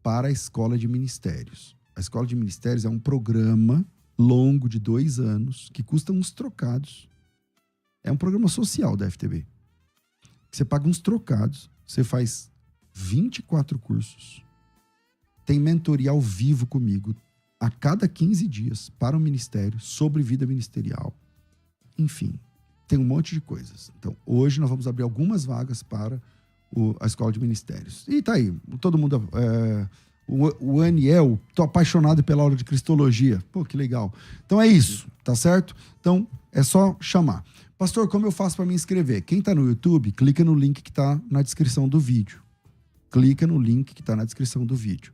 para a Escola de Ministérios. A Escola de Ministérios é um programa longo de 2 anos, que custa uns trocados. É um programa social da FTB. Você paga uns trocados, você faz 24 cursos, tem mentoria ao vivo comigo a cada 15 dias para o ministério, sobre vida ministerial. Enfim, tem um monte de coisas. Então, hoje nós vamos abrir algumas vagas para a Escola de Ministérios. E tá aí, todo mundo... O Aniel, tô apaixonado pela aula de Cristologia. Que legal. Então é isso, tá certo? Então é só chamar. Pastor, como eu faço para me inscrever? Quem tá no YouTube, clica no link que tá na descrição do vídeo. Clica no link que tá na descrição do vídeo.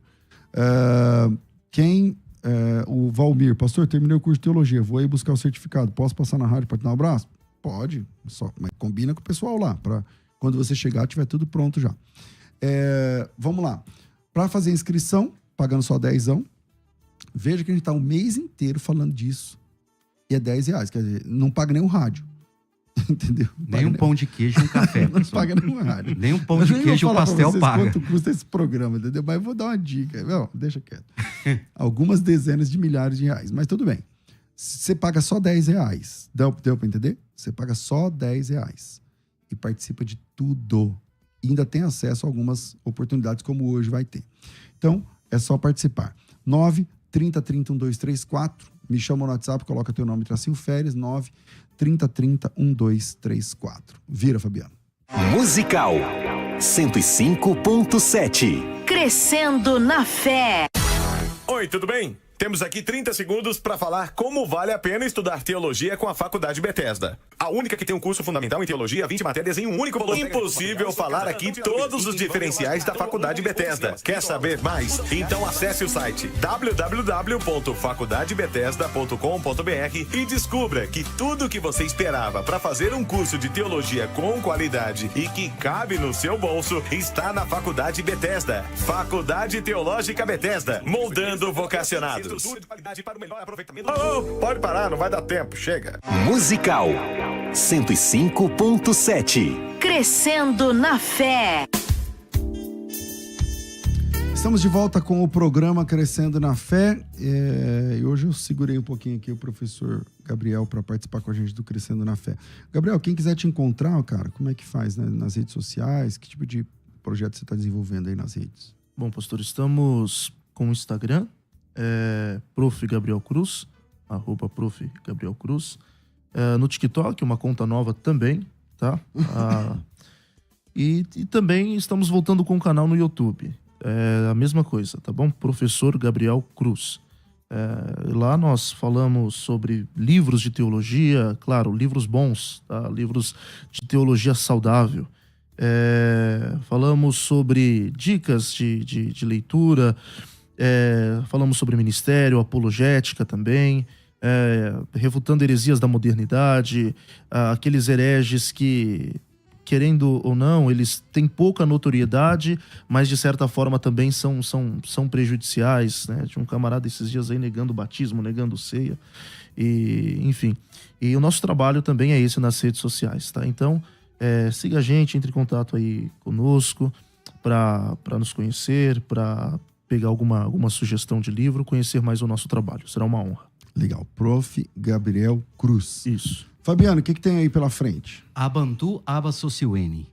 O Valmir, pastor, terminei o curso de teologia, vou aí buscar o certificado. Posso passar na rádio para te dar um abraço? Pode, mas combina com o pessoal lá, para quando você chegar, tiver tudo pronto já. Vamos lá. Para fazer a inscrição, pagando só R$10, veja que a gente está o mês inteiro falando disso. E é R$10, quer dizer, não paga nem o rádio. Entendeu? Nem um pão de queijo e um café. Não paga nem o rádio. Nem um pão de queijo e um pastel paga. Quanto custa esse programa, entendeu? Mas eu vou dar uma dica. Não, deixa quieto. Algumas dezenas de milhares de reais. Mas tudo bem. Você paga só R$10. Deu para entender? Você paga só R$10. E participa de tudo. E ainda tem acesso a algumas oportunidades, como hoje vai ter. Então, é só participar. 93030 1234. Me chama no WhatsApp, coloca teu nome, tracinho férias. 93030 1234. Vira, Fabiano. Musical 105.7. Crescendo na fé. Oi, tudo bem? Temos aqui 30 segundos para falar como vale a pena estudar teologia com a Faculdade Bethesda. A única que tem um curso fundamental em teologia, 20 matérias em um único volume. Impossível falar aqui todos os diferenciais da Faculdade Bethesda. Quer saber mais? Então acesse o site www.faculdadebethesda.com.br e descubra que tudo o que você esperava para fazer um curso de teologia com qualidade e que cabe no seu bolso está na Faculdade Bethesda. Faculdade Teológica Bethesda, moldando vocacionados. Pode parar, não vai dar tempo, chega. Musical 105.7. Crescendo na Fé. Estamos de volta com o programa Crescendo na Fé. E hoje eu segurei um pouquinho aqui o professor Gabriel para participar com a gente do Crescendo na Fé. Gabriel, quem quiser te encontrar, cara, como é que faz, né? Nas redes sociais? Que tipo de projeto você está desenvolvendo aí nas redes? Bom, pastor, estamos com o Instagram, Prof. Gabriel Cruz, @Prof. Gabriel Cruz. No TikTok, uma conta nova também, tá? E também estamos voltando com um canal no YouTube. A mesma coisa, tá bom? Professor Gabriel Cruz. Lá nós falamos sobre livros de teologia, claro, livros bons, tá? Livros de teologia saudável. Falamos sobre dicas de leitura, falamos sobre ministério, apologética também, refutando heresias da modernidade, aqueles hereges que, querendo ou não, eles têm pouca notoriedade, mas de certa forma também são prejudiciais, né? Tinha um camarada esses dias aí negando batismo, negando ceia, e enfim. E o nosso trabalho também é esse nas redes sociais, tá? Então, siga a gente, entre em contato aí conosco para nos conhecer, para pegar alguma sugestão de livro, conhecer mais o nosso trabalho. Será uma honra. Legal. Prof. Gabriel Cruz. Isso. Fabiano, o que tem aí pela frente? Abantu Aba Sociuene.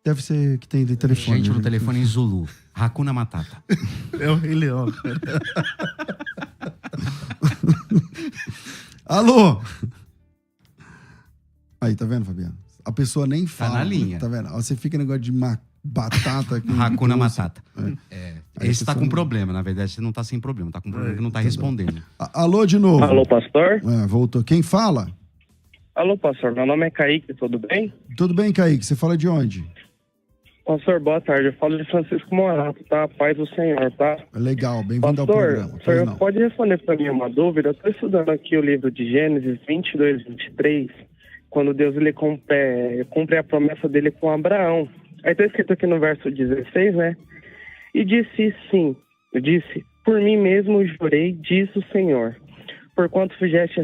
Deve ser que tem de telefone. Gente, no né? telefone em Zulu. Hakuna Matata. É o Rei Leão, cara. Alô? Aí, tá vendo, Fabiano? A pessoa nem fala. Tá na linha. Tá vendo? Você fica negócio de batata aqui. Hakuna Matata. Aí Esse tá você com não- problema, na verdade, você não tá sem problema, tá com problema que não tá respondendo. Alô de novo. Alô, pastor? Voltou. Quem fala? Alô, pastor. Meu nome é Kaique, tudo bem? Tudo bem, Kaique? Você fala de onde? Pastor, boa tarde. Eu falo de Francisco Morato, tá? Paz do Senhor, tá? Legal, bem-vindo ao Pastor, programa. o Pois senhor não. pode responder para mim uma dúvida? Eu estou estudando aqui o livro de Gênesis 22, 23, quando Deus ele cumpre a promessa dele com Abraão. Aí está escrito aqui no verso 16, né? E disse por mim mesmo jurei, diz o Senhor, porquanto fizeste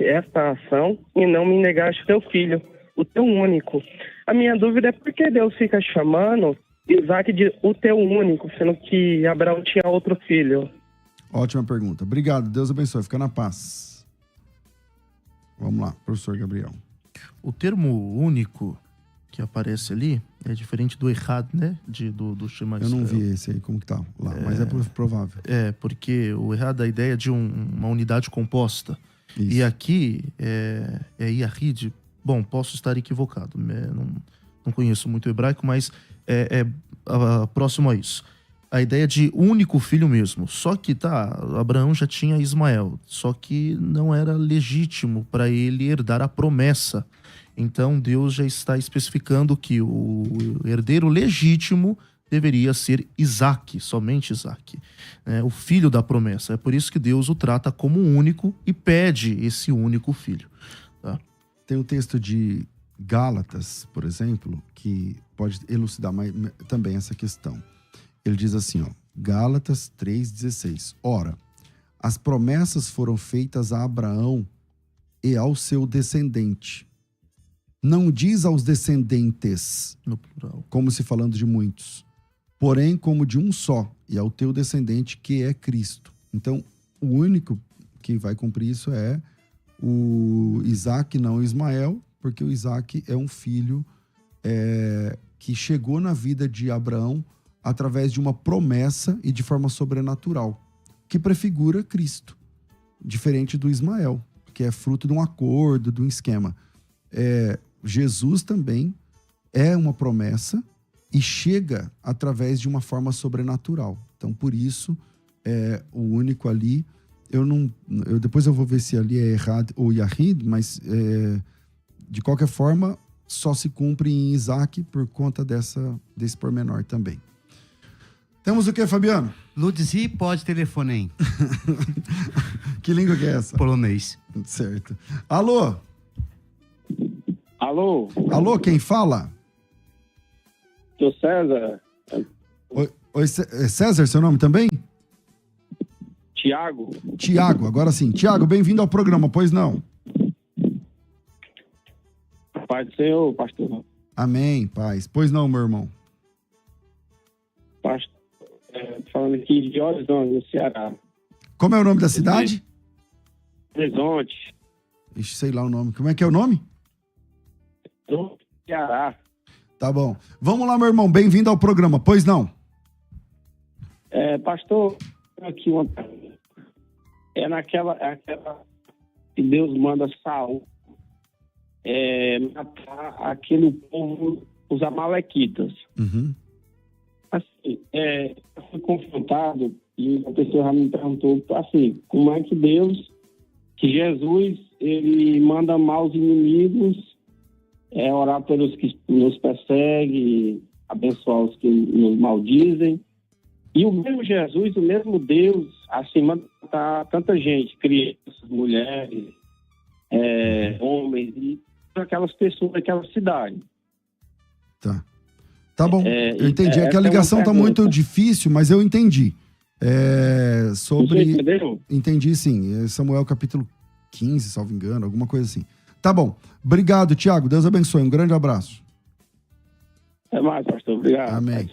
esta ação e não me negaste teu filho, o teu único. A minha dúvida é por que Deus fica chamando Isaac de o teu único, sendo que Abraão tinha outro filho. Ótima pergunta. Obrigado. Deus abençoe. Fica na paz. Vamos lá, professor Gabriel. O termo único que aparece ali é diferente do errado, né? Do Shema Eu não Israel. vi esse aí, como que tá lá, mas é provável. Porque o errado é a ideia de uma unidade composta. Isso. E aqui é Yahid. Bom, posso estar equivocado. Não conheço muito hebraico, mas é próximo a isso. A ideia de único filho mesmo. Só que, Abraão já tinha Ismael. Só que não era legítimo para ele herdar a promessa. Então, Deus já está especificando que o herdeiro legítimo deveria ser Isaac, somente Isaac, né? O filho da promessa. É por isso que Deus o trata como único e pede esse único filho. Tá? Tem um texto de Gálatas, por exemplo, que pode elucidar também essa questão. Ele diz assim, Gálatas 3,16. Ora, as promessas foram feitas a Abraão e ao seu descendente. Não diz aos descendentes, no plural, como se falando de muitos, porém como de um só, e ao teu descendente, que é Cristo. Então, o único que vai cumprir isso é o Isaac, não o Ismael, porque o Isaac é um filho que chegou na vida de Abraão através de uma promessa e de forma sobrenatural, que prefigura Cristo, diferente do Ismael, que é fruto de um acordo, de um esquema. Jesus também é uma promessa e chega através de uma forma sobrenatural. Então, por isso, é o único ali. Depois eu vou ver se ali é errado ou Yahid, mas de qualquer forma só se cumpre em Isaac por conta desse pormenor também. Temos o que, Fabiano? Ludzi pode telefone. Que língua que é essa? Polonês. Certo. Alô? Alô? Alô, quem fala? Sou César. Oi, César, seu nome também? Tiago, agora sim. Tiago, bem-vindo ao programa, pois não? Paz do Senhor, pastor. Amém, paz. Pois não, meu irmão? Pastor, falando aqui de Horizonte, no Ceará. Como é o nome da cidade? Horizonte. Ixi, sei lá o nome. Como é que é o nome? Ceará. Tá bom. Vamos lá, meu irmão. Bem-vindo ao programa, pois não? Pastor, aqui uma... aquela que Deus manda Saul matar aquele povo, os amalequitas. Uhum. Assim, eu fui confrontado e a pessoa já me perguntou assim, como é que Deus, que Jesus, ele manda mal os inimigos, orar pelos que nos perseguem, abençoar os que nos maldizem. E o mesmo Jesus, o mesmo Deus, assim, manda tanta gente, crianças, mulheres, homens, e aquelas pessoas daquela cidade. Tá bom, eu entendi. É que a ligação tá muito difícil, mas eu entendi. Sobre... Você entendeu? Entendi, sim. Samuel capítulo 15, salvo engano, alguma coisa assim. Tá bom. Obrigado, Tiago. Deus abençoe. Um grande abraço. É mais, pastor. Obrigado. Amém.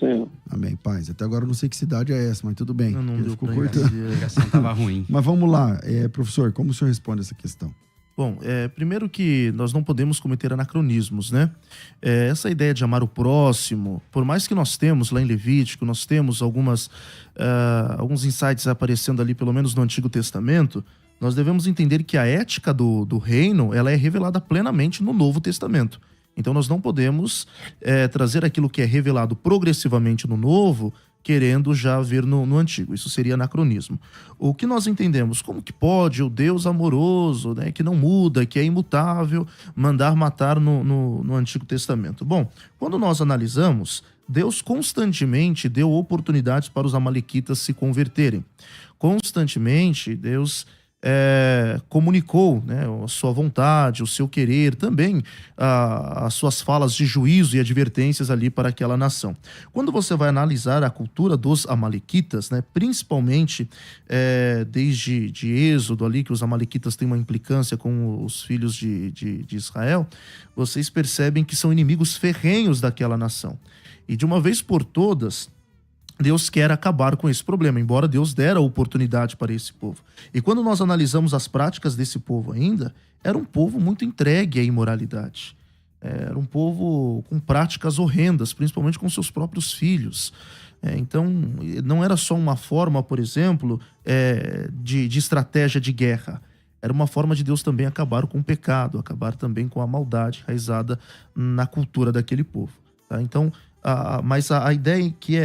Amém, paz. Até agora eu não sei que cidade é essa, mas tudo bem. Não deu ficou pra cortando. entender. A ligação tava ruim. Mas vamos lá. Professor, como o senhor responde essa questão? Bom, primeiro que nós não podemos cometer anacronismos, né? Essa ideia de amar o próximo, por mais que nós temos lá em Levítico, nós temos alguns insights aparecendo ali, pelo menos no Antigo Testamento, nós devemos entender que a ética do reino, ela é revelada plenamente no Novo Testamento. Então nós não podemos trazer aquilo que é revelado progressivamente no Novo, querendo já ver no Antigo. Isso seria anacronismo. O que nós entendemos? Como que pode o Deus amoroso, né, que não muda, que é imutável, mandar matar no Antigo Testamento? Bom, quando nós analisamos, Deus constantemente deu oportunidades para os amalequitas se converterem. Constantemente, Deus comunicou, né, a sua vontade, o seu querer, também as suas falas de juízo e advertências ali para aquela nação. Quando você vai analisar a cultura dos amalequitas, né, principalmente desde Êxodo ali, que os amalequitas têm uma implicância com os filhos de Israel, vocês percebem que são inimigos ferrenhos daquela nação. E de uma vez por todas, Deus quer acabar com esse problema, embora Deus dera a oportunidade para esse povo. E quando nós analisamos as práticas desse povo ainda, era um povo muito entregue à imoralidade. Era um povo com práticas horrendas, principalmente com seus próprios filhos. Então, não era só uma forma, por exemplo, de estratégia de guerra. Era uma forma de Deus também acabar com o pecado, acabar também com a maldade enraizada na cultura daquele povo. Tá? Então, mas a ideia é que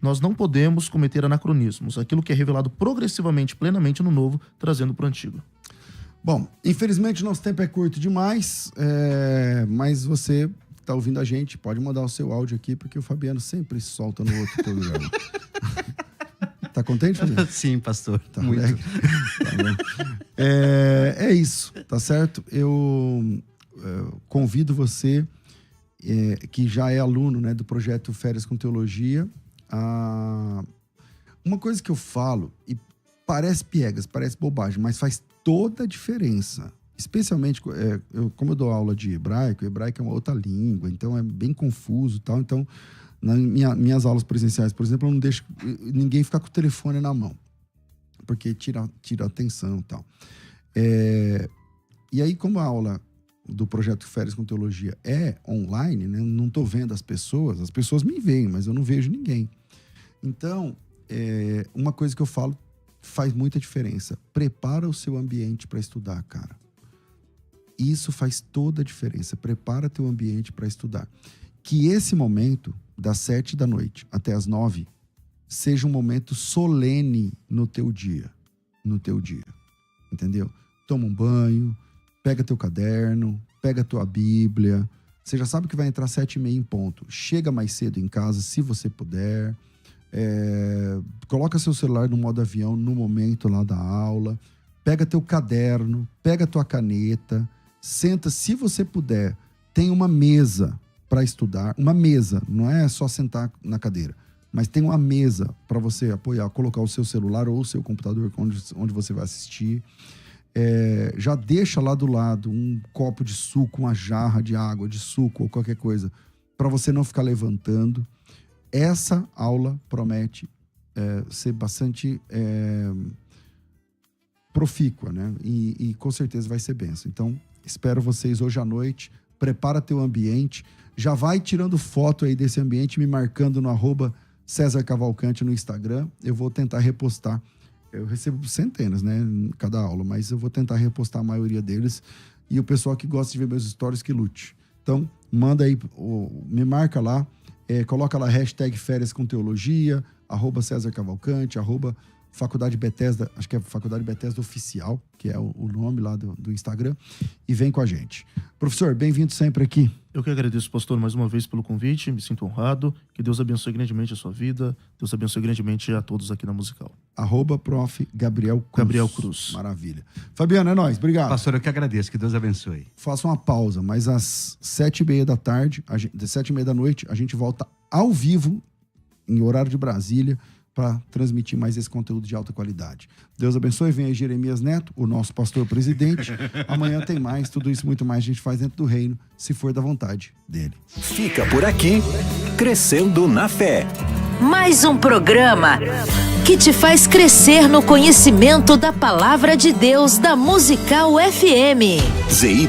nós não podemos cometer anacronismos. Aquilo que é revelado progressivamente, plenamente no Novo, trazendo para o Antigo. Bom, infelizmente nosso tempo é curto demais, mas você que está ouvindo a gente, pode mandar o seu áudio aqui, porque o Fabiano sempre solta no outro programa. Tá contente, Fabiano? Sim, pastor. Tá muito. Tá bom. É isso, tá certo? Eu convido você... que já é aluno, né, do projeto Férias com Teologia. Uma coisa que eu falo, e parece piegas, parece bobagem, mas faz toda a diferença. Especialmente, como eu dou aula de hebraico, o hebraico é uma outra língua, então é bem confuso e tal. Então, nas minhas aulas presenciais, por exemplo, eu não deixo ninguém ficar com o telefone na mão, porque tira a atenção e tal. E aí, como a aula do projeto Férias com Teologia é online, né? Não estou vendo as pessoas me veem, mas eu não vejo ninguém. Então, uma coisa que eu falo faz muita diferença. Prepara o seu ambiente para estudar, cara. Isso faz toda a diferença. Prepara teu ambiente para estudar. Que esse momento, das 7 da noite até as 9, seja um momento solene no teu dia. Entendeu? Toma um banho, pega teu caderno, pega tua Bíblia. Você já sabe que vai entrar 7h30 em ponto. Chega mais cedo em casa, se você puder. Coloca seu celular no modo avião no momento lá da aula. Pega teu caderno, pega tua caneta. Senta, se você puder. Tem uma mesa para estudar. Uma mesa, não é só sentar na cadeira. Mas tem uma mesa para você apoiar, colocar o seu celular ou o seu computador onde você vai assistir. Já deixa lá do lado um copo de suco, uma jarra de água, de suco ou qualquer coisa, para você não ficar levantando. Essa aula promete ser bastante profícua, né? E com certeza vai ser bênção. Então, espero vocês hoje à noite. Prepara teu ambiente. Já vai tirando foto aí desse ambiente, me marcando no @César Cavalcante no Instagram. Eu vou tentar repostar. Eu recebo centenas, né, em cada aula, mas eu vou tentar repostar a maioria deles. E o pessoal que gosta de ver meus stories, que lute. Então, manda aí, me marca lá, coloca lá #férias com teologia, @César Cavalcante, Faculdade Bethesda, acho que é Faculdade Bethesda Oficial, que é o nome lá do Instagram, e vem com a gente. Professor, bem-vindo sempre aqui. Eu que agradeço, pastor, mais uma vez pelo convite, me sinto honrado, que Deus abençoe grandemente a sua vida, Deus abençoe grandemente a todos aqui na Musical. @Prof. Gabriel Cruz. Gabriel Cruz. Maravilha. Fabiano, é nóis, obrigado. Pastor, eu que agradeço, que Deus abençoe. Faça uma pausa, mas às 7h30 da tarde, 7h30 da noite, a gente volta ao vivo, em horário de Brasília, para transmitir mais esse conteúdo de alta qualidade. Deus abençoe, vem aí Jeremias Neto, o nosso pastor presidente. Amanhã tem mais, tudo isso muito mais a gente faz dentro do reino, se for da vontade dele. Fica por aqui, Crescendo na Fé. Mais um programa que te faz crescer no conhecimento da palavra de Deus da Musical FM. ZY